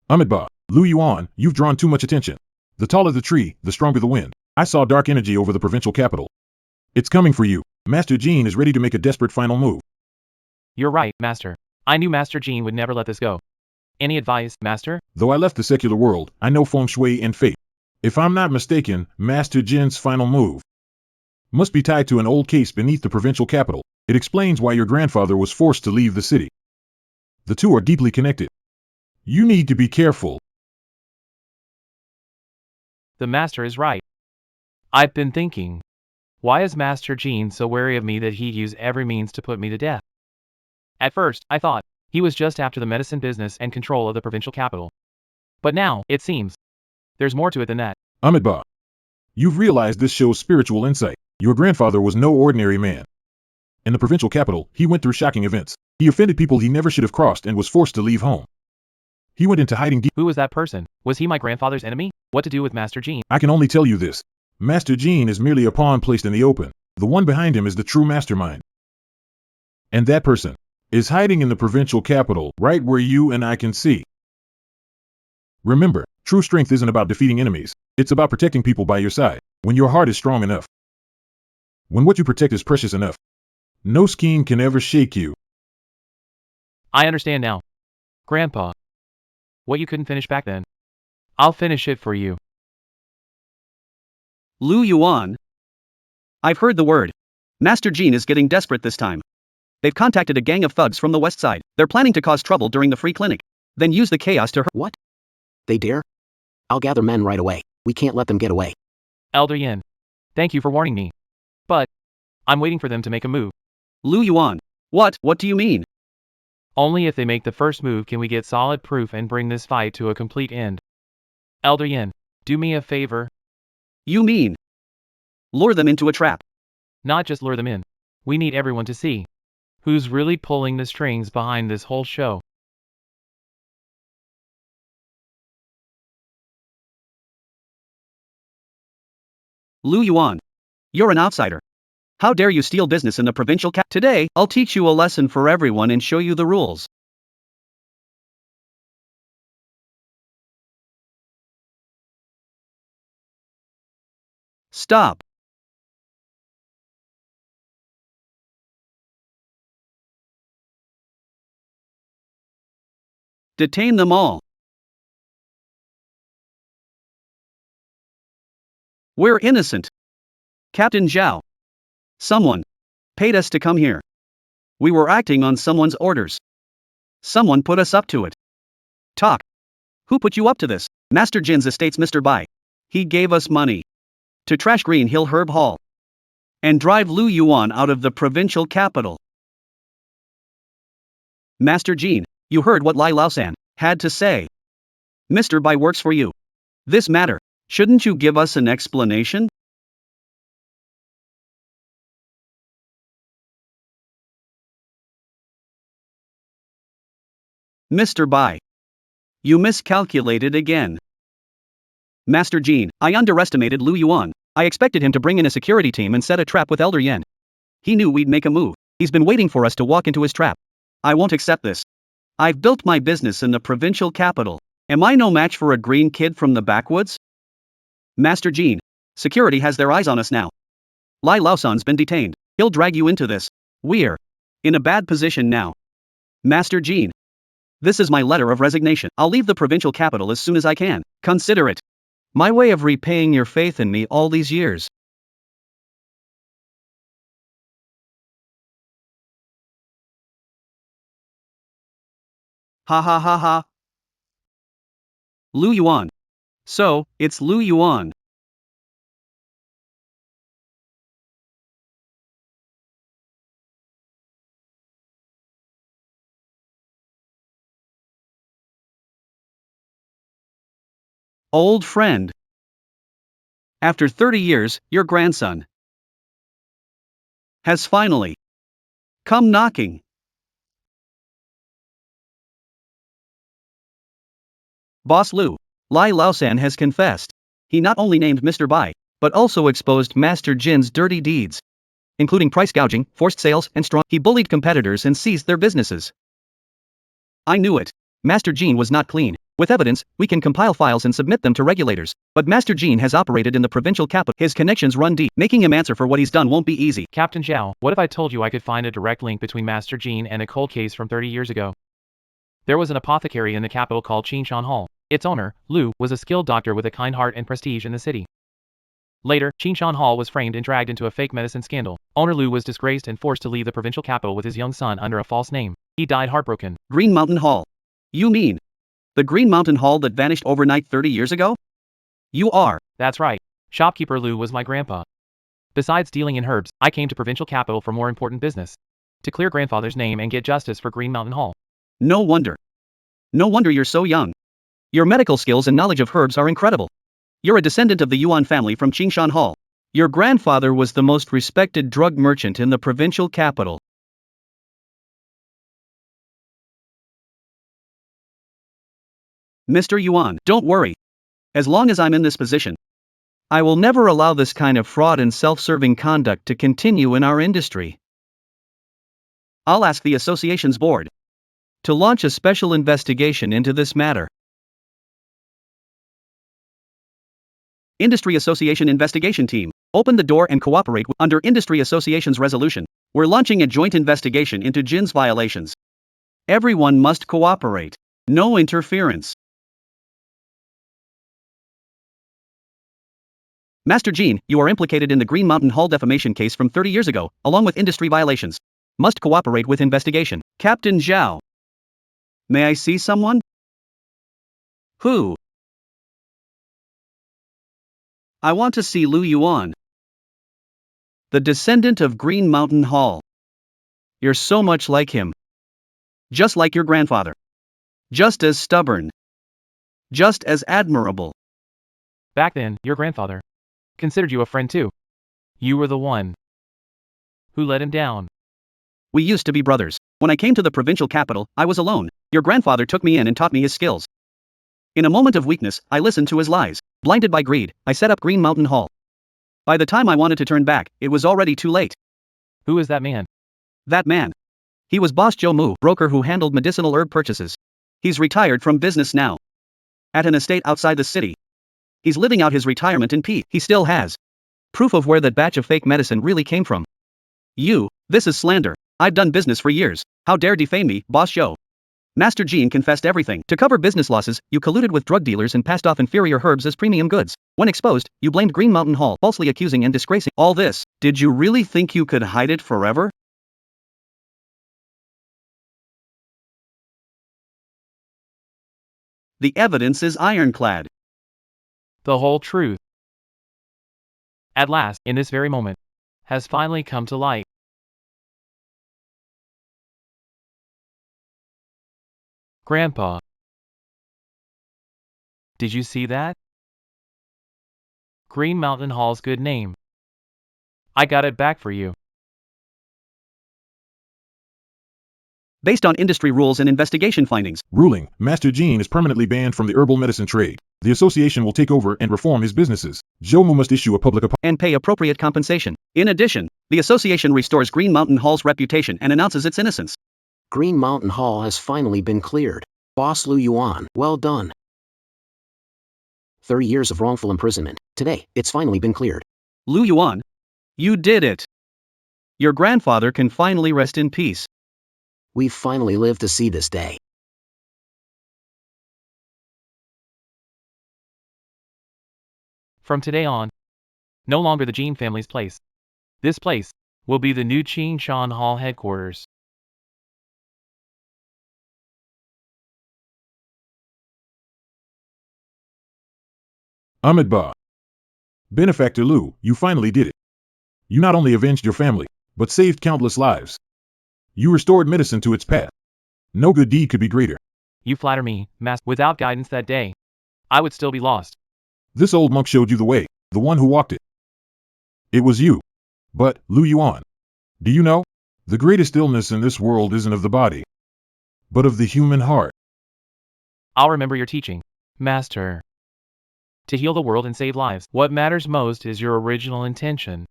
Amitabha, Lu Yuan, you've drawn too much attention. The taller the tree, the stronger the wind. I saw dark energy over the provincial capital. It's coming for you. Master Jean is ready to make a desperate final move. You're right, Master. I knew Master Jean would never let this go. Any advice, Master? Though I left the secular world, I know feng shui and fate. If I'm not mistaken, Master Jin's final move must be tied to an old case beneath the provincial capital. It explains why your grandfather was forced to leave the city. The two are deeply connected. You need to be careful. The Master is right. I've been thinking. Why is Master Jean so wary of me that he'd use every means to put me to death? At first, I thought he was just after the medicine business and control of the provincial capital. But now, it seems There's more to it than that. Amitabha. You've realized this shows spiritual insight. Your grandfather was no ordinary man. In the provincial capital, he went through shocking events. He offended people he never should have crossed and was forced to leave home. He went into hiding deep. Who was that person? Was he my grandfather's enemy? What to do with Master Jean? I can only tell you this. Master Jean is merely a pawn placed in the open. The one behind him is the true mastermind. And that person is hiding in the provincial capital, right where you and I can see. Remember, true strength isn't about defeating enemies. It's about protecting people by your side. When your heart is strong enough. When what you protect is precious enough. No scheme can ever shake you. I understand now. Grandpa. What you couldn't finish back then. I'll finish it for you. Lu Yuan. I've heard the word. Master Jean is getting desperate this time. They've contacted a gang of thugs from the west side. They're planning to cause trouble during the free clinic. Then use the chaos to hurt. What? They dare? I'll gather men right away. We can't let them get away. Elder Yin. Thank you for warning me. But I'm waiting for them to make a move. Lu Yuan. What do you mean? Only if they make the first move can we get solid proof and bring this fight to a complete end. Elder Yin, do me a favor. You mean lure them into a trap? Not just lure them in. We need everyone to see who's really pulling the strings behind this whole show. Lu Yuan. You're an outsider. How dare you steal business in the provincial cap? Today, I'll teach you a lesson for everyone and show you the rules. Stop. Detain them all. We're innocent. Captain Zhao. Someone paid us to come here. We were acting on someone's orders. Someone put us up to it. Talk. Who put you up to this? Master Jin's estate's Mr. Bai. He gave us money to trash Green Hill Herb Hall and drive Lu Yuan out of the provincial capital. Master Jin, you heard what Lai Laosan had to say. Mr. Bai works for you. This matter, shouldn't you give us an explanation? Mr. Bai. You miscalculated again. Master Jean, I underestimated Lu Yuan. I expected him to bring in a security team and set a trap with Elder Yen. He knew we'd make a move. He's been waiting for us to walk into his trap. I won't accept this. I've built my business in the provincial capital. Am I no match for a green kid from the backwoods? Master Jean, security has their eyes on us now. Lai Laosan's been detained. He'll drag you into this. We're in a bad position now. Master Jean. This is my letter of resignation. I'll leave the provincial capital as soon as I can. Consider it my way of repaying your faith in me all these years. Ha ha ha ha. Lu Yuan. So, it's Lu Yuan. Old friend. After 30 years, your grandson has finally come knocking. Boss Lu, Lai Laosan has confessed. He not only named Mr. Bai, but also exposed Master Jin's dirty deeds, including price gouging, forced sales, and strong. He bullied competitors and seized their businesses. I knew it. Master Jin was not clean. With evidence, we can compile files and submit them to regulators. But Master Jin has operated in the provincial capital. His connections run deep. Making him answer for what he's done won't be easy. Captain Zhao, what if I told you I could find a direct link between Master Jin and a cold case from 30 years ago? There was an apothecary in the capital called Qingshan Hall. Its owner, Lu, was a skilled doctor with a kind heart and prestige in the city. Later, Qingshan Hall was framed and dragged into a fake medicine scandal. Owner Lu was disgraced and forced to leave the provincial capital with his young son under a false name. He died heartbroken. Green Mountain Hall. You mean the Green Mountain Hall that vanished overnight 30 years ago? You are. That's right. Shopkeeper Lu was my grandpa. Besides dealing in herbs, I came to provincial capital for more important business. To clear grandfather's name and get justice for Green Mountain Hall. No wonder. No wonder you're so young. Your medical skills and knowledge of herbs are incredible. You're a descendant of the Yuan family from Qingshan Hall. Your grandfather was the most respected drug merchant in the provincial capital. Mr. Yuan, don't worry. As long as I'm in this position, I will never allow this kind of fraud and self-serving conduct to continue in our industry. I'll ask the association's board to launch a special investigation into this matter. Industry Association Investigation Team, open the door and cooperate under Industry Association's resolution. We're launching a joint investigation into Jin's violations. Everyone must cooperate. No interference. Master Jin, you are implicated in the Green Mountain Hall defamation case from 30 years ago, along with industry violations. Must cooperate with investigation. Captain Zhao. May I see someone? Who? I want to see Lu Yuan, the descendant of Green Mountain Hall. You're so much like him. Just like your grandfather. Just as stubborn. Just as admirable. Back then, your grandfather considered you a friend too. You were the one who let him down. We used to be brothers. When I came to the provincial capital, I was alone. Your grandfather took me in and taught me his skills. In a moment of weakness, I listened to his lies. Blinded by greed, I set up Green Mountain Hall. By the time I wanted to turn back, it was already too late. Who is that man? That man. He was Boss Joe Mu, broker who handled medicinal herb purchases. He's retired from business now. At an estate outside the city. He's living out his retirement in peace. He still has proof of where that batch of fake medicine really came from. This is slander. I've done business for years. How dare defame me, Boss Joe? Master Jean confessed everything. To cover business losses, you colluded with drug dealers and passed off inferior herbs as premium goods. When exposed, you blamed Green Mountain Hall, falsely accusing and disgracing all this. Did you really think you could hide it forever? The evidence is ironclad. The whole truth, at last, in this very moment, has finally come to light. Grandpa, did you see that? Green Mountain Hall's good name. I got it back for you. Based on industry rules and investigation findings. Ruling, Master Jean is permanently banned from the herbal medicine trade. The association will take over and reform his businesses. Jomu must issue a public apology and pay appropriate compensation. In addition, the association restores Green Mountain Hall's reputation and announces its innocence. Green Mountain Hall has finally been cleared. Boss Lu Yuan, well done. 30 years of wrongful imprisonment. Today, it's finally been cleared. Lu Yuan, you did it. Your grandfather can finally rest in peace. We've finally lived to see this day. From today on, no longer the Jean family's place. This place will be the new Qingshan Hall headquarters. Ahmed Ba. Benefactor Lu, you finally did it. You not only avenged your family, but saved countless lives. You restored medicine to its path. No good deed could be greater. You flatter me, Master. Without guidance that day, I would still be lost. This old monk showed you the way, the one who walked it. It was you. But, Lu Yuan, do you know? The greatest illness in this world isn't of the body, but of the human heart. I'll remember your teaching, Master. To heal the world and save lives, what matters most is your original intention.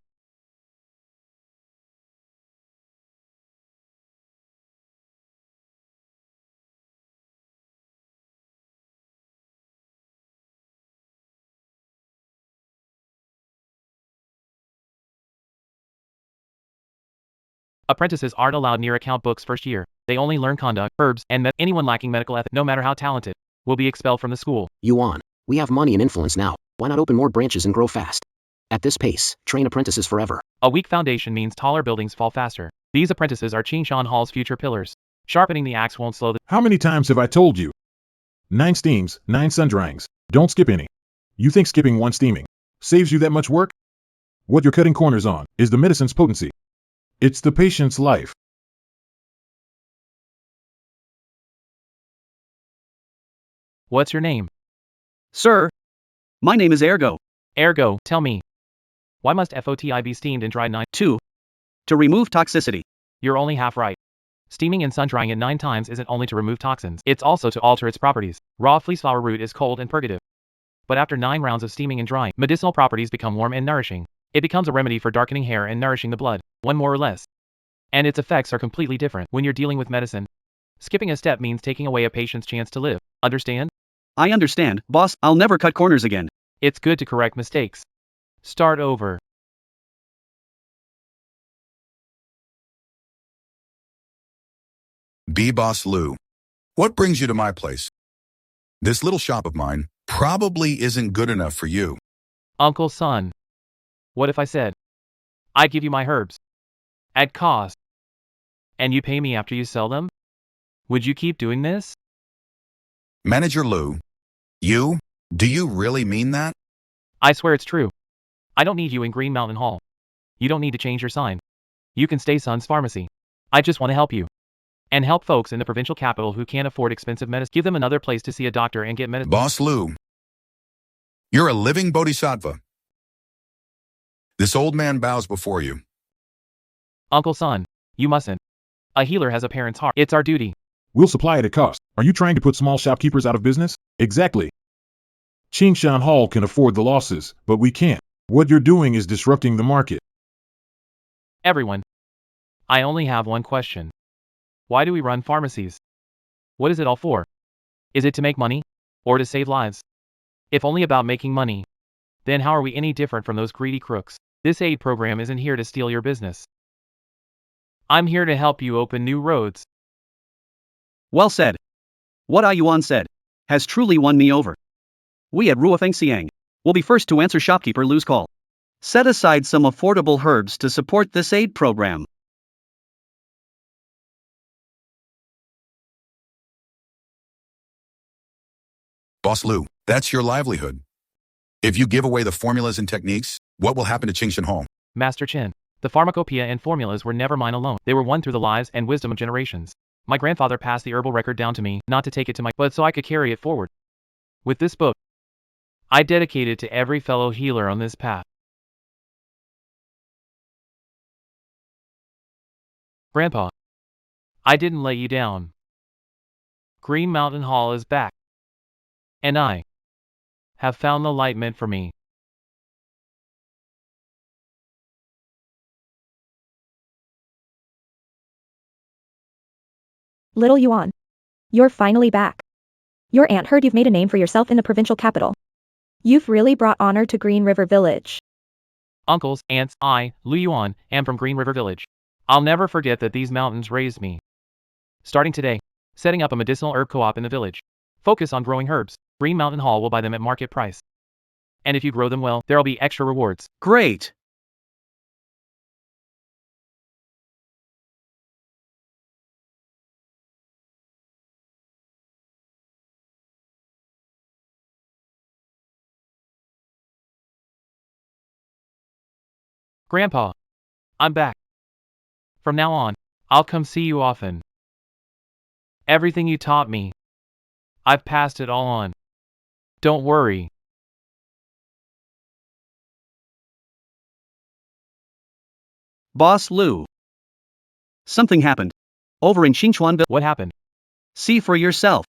Apprentices aren't allowed near account books first year. They only learn conduct, herbs, and anyone lacking medical ethics, no matter how talented, will be expelled from the school. Yuan, we have money and influence now. Why not open more branches and grow fast? At this pace, train apprentices forever. A weak foundation means taller buildings fall faster. These apprentices are Qingshan Hall's future pillars. Sharpening the axe won't slow the... How many times have I told you? 9 steams, 9 sun dryings. Don't skip any. You think skipping 1 steaming saves you that much work? What you're cutting corners on is the medicine's potency. It's the patient's life. What's your name? Sir, My name is Ergo. Ergo, tell me. Why must FOTI be steamed and dried 9? 2. To remove toxicity. You're only half right. Steaming and sun drying it 9 times isn't only to remove toxins, it's also to alter its properties. Raw fleeceflower root is cold and purgative. But after 9 rounds of steaming and drying, medicinal properties become warm and nourishing. It becomes a remedy for darkening hair and nourishing the blood, one more or less. And its effects are completely different when you're dealing with medicine. Skipping a step means taking away a patient's chance to live. Understand? I understand, boss. I'll never cut corners again. It's good to correct mistakes. Start over. Boss Lou. What brings you to my place? This little shop of mine probably isn't good enough for you. Uncle Son. What if I said, I give you my herbs at cost, and you pay me after you sell them? Would you keep doing this? Manager Lou. Do you really mean that? I swear it's true. I don't need you in Green Mountain Hall. You don't need to change your sign. You can stay Son's Pharmacy. I just want to help you. And help folks in the provincial capital who can't afford expensive medicine. Give them another place to see a doctor and get medicine. Boss Lou. You're a living bodhisattva. This old man bows before you. Uncle Son, you mustn't. A healer has a parent's heart. It's our duty. We'll supply it at cost. Are you trying to put small shopkeepers out of business? Exactly. Qingshan Hall can afford the losses, but we can't. What you're doing is disrupting the market. Everyone. I only have one question. Why do we run pharmacies? What is it all for? Is it to make money? Or to save lives? If only about making money, then how are we any different from those greedy crooks? This aid program isn't here to steal your business. I'm here to help you open new roads. Well said. What Yuan said has truly won me over. We at Ruofengxiang will be first to answer shopkeeper Lu's call. Set aside some affordable herbs to support this aid program. Boss Lou, that's your livelihood. If you give away the formulas and techniques, what will happen to Qingshan Hall? Master Chen, the pharmacopoeia and formulas were never mine alone. They were won through the lives and wisdom of generations. My grandfather passed the herbal record down to me, not to take it to but so I could carry it forward. With this book, I dedicate it to every fellow healer on this path. Grandpa, I didn't let you down. Green Mountain Hall is back. And I have found the light meant for me. Little Yuan. You're finally back. Your aunt heard you've made a name for yourself in the provincial capital. You've really brought honor to Green River Village. Uncles, aunts, I, Lu Yuan, am from Green River Village. I'll never forget that these mountains raised me. Starting today, setting up a medicinal herb co-op in the village. Focus on growing herbs. Green Mountain Hall will buy them at market price. And if you grow them well, there'll be extra rewards. Great. Grandpa, I'm back. From now on, I'll come see you often. Everything you taught me, I've passed it all on. Don't worry. Boss Lu. Something happened. Over in Xinchuanville. What happened? See for yourself.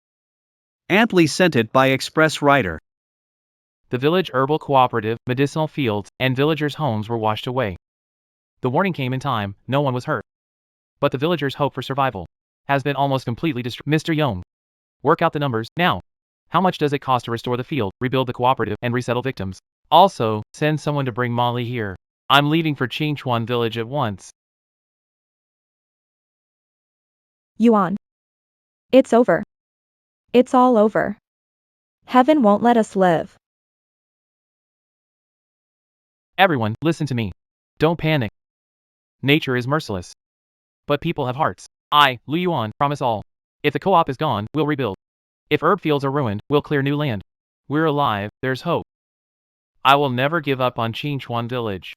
Amply sent it by express rider. The village herbal cooperative, medicinal fields, and villagers' homes were washed away. The warning came in time, no one was hurt. But the villagers' hope for survival has been almost completely destroyed. Mr. Yong, work out the numbers, now. How much does it cost to restore the field, rebuild the cooperative, and resettle victims? Also, send someone to bring Molly here. I'm leaving for Qingchuan village at once. Yuan. It's over. It's all over. Heaven won't let us live. Everyone, listen to me. Don't panic. Nature is merciless. But people have hearts. I, Lu Yuan, promise all. If the co-op is gone, we'll rebuild. If herb fields are ruined, we'll clear new land. We're alive, there's hope. I will never give up on Qingchuan village.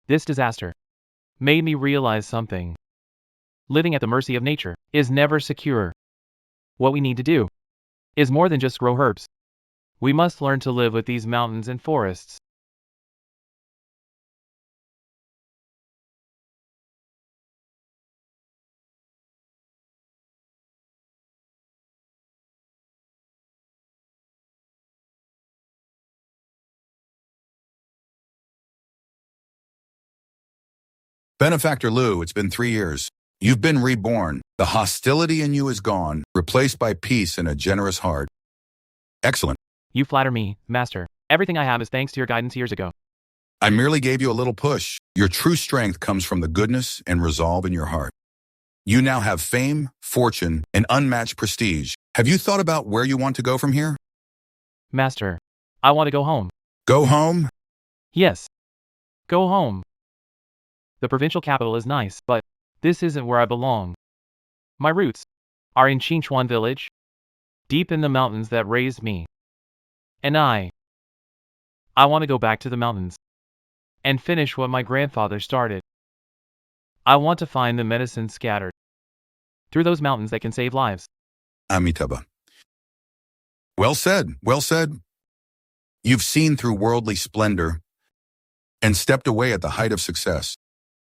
This disaster made me realize something. Living at the mercy of nature is never secure. What we need to do is more than just grow herbs. We must learn to live with these mountains and forests. Benefactor Lou, it's been 3 years. You've been reborn. The hostility in you is gone, replaced by peace and a generous heart. Excellent. You flatter me, Master. Everything I have is thanks to your guidance years ago. I merely gave you a little push. Your true strength comes from the goodness and resolve in your heart. You now have fame, fortune, and unmatched prestige. Have you thought about where you want to go from here? Master, I want to go home. Go home? Yes. Go home. The provincial capital is nice, but this isn't where I belong. My roots are in Chinchuan village, deep in the mountains that raised me. And I want to go back to the mountains and finish what my grandfather started. I want to find the medicine scattered through those mountains that can save lives. Amitabha. Well said, well said. You've seen through worldly splendor and stepped away at the height of success.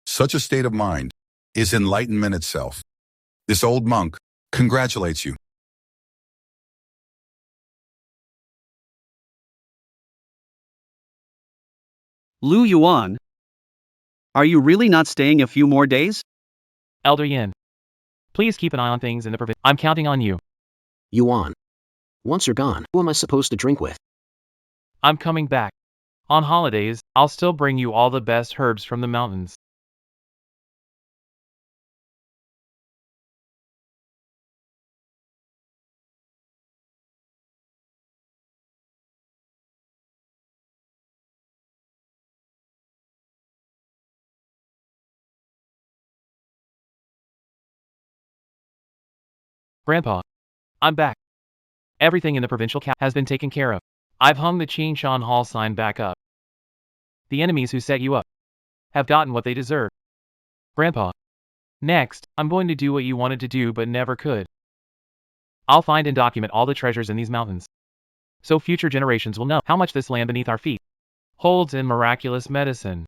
Such a state of mind is enlightenment itself. This old monk congratulates you. Lu Yuan. Are you really not staying a few more days? Elder Yin, please keep an eye on things in the province. I'm counting on you. Yuan. Once you're gone, who am I supposed to drink with? I'm coming back. On holidays, I'll still bring you all the best herbs from the mountains. Grandpa, I'm back. Everything in the provincial cap has been taken care of. I've hung the Qingshan Hall sign back up. The enemies who set you up have gotten what they deserve. Grandpa, next, I'm going to do what you wanted to do but never could. I'll find and document all the treasures in these mountains, so future generations will know how much this land beneath our feet holds in miraculous medicine.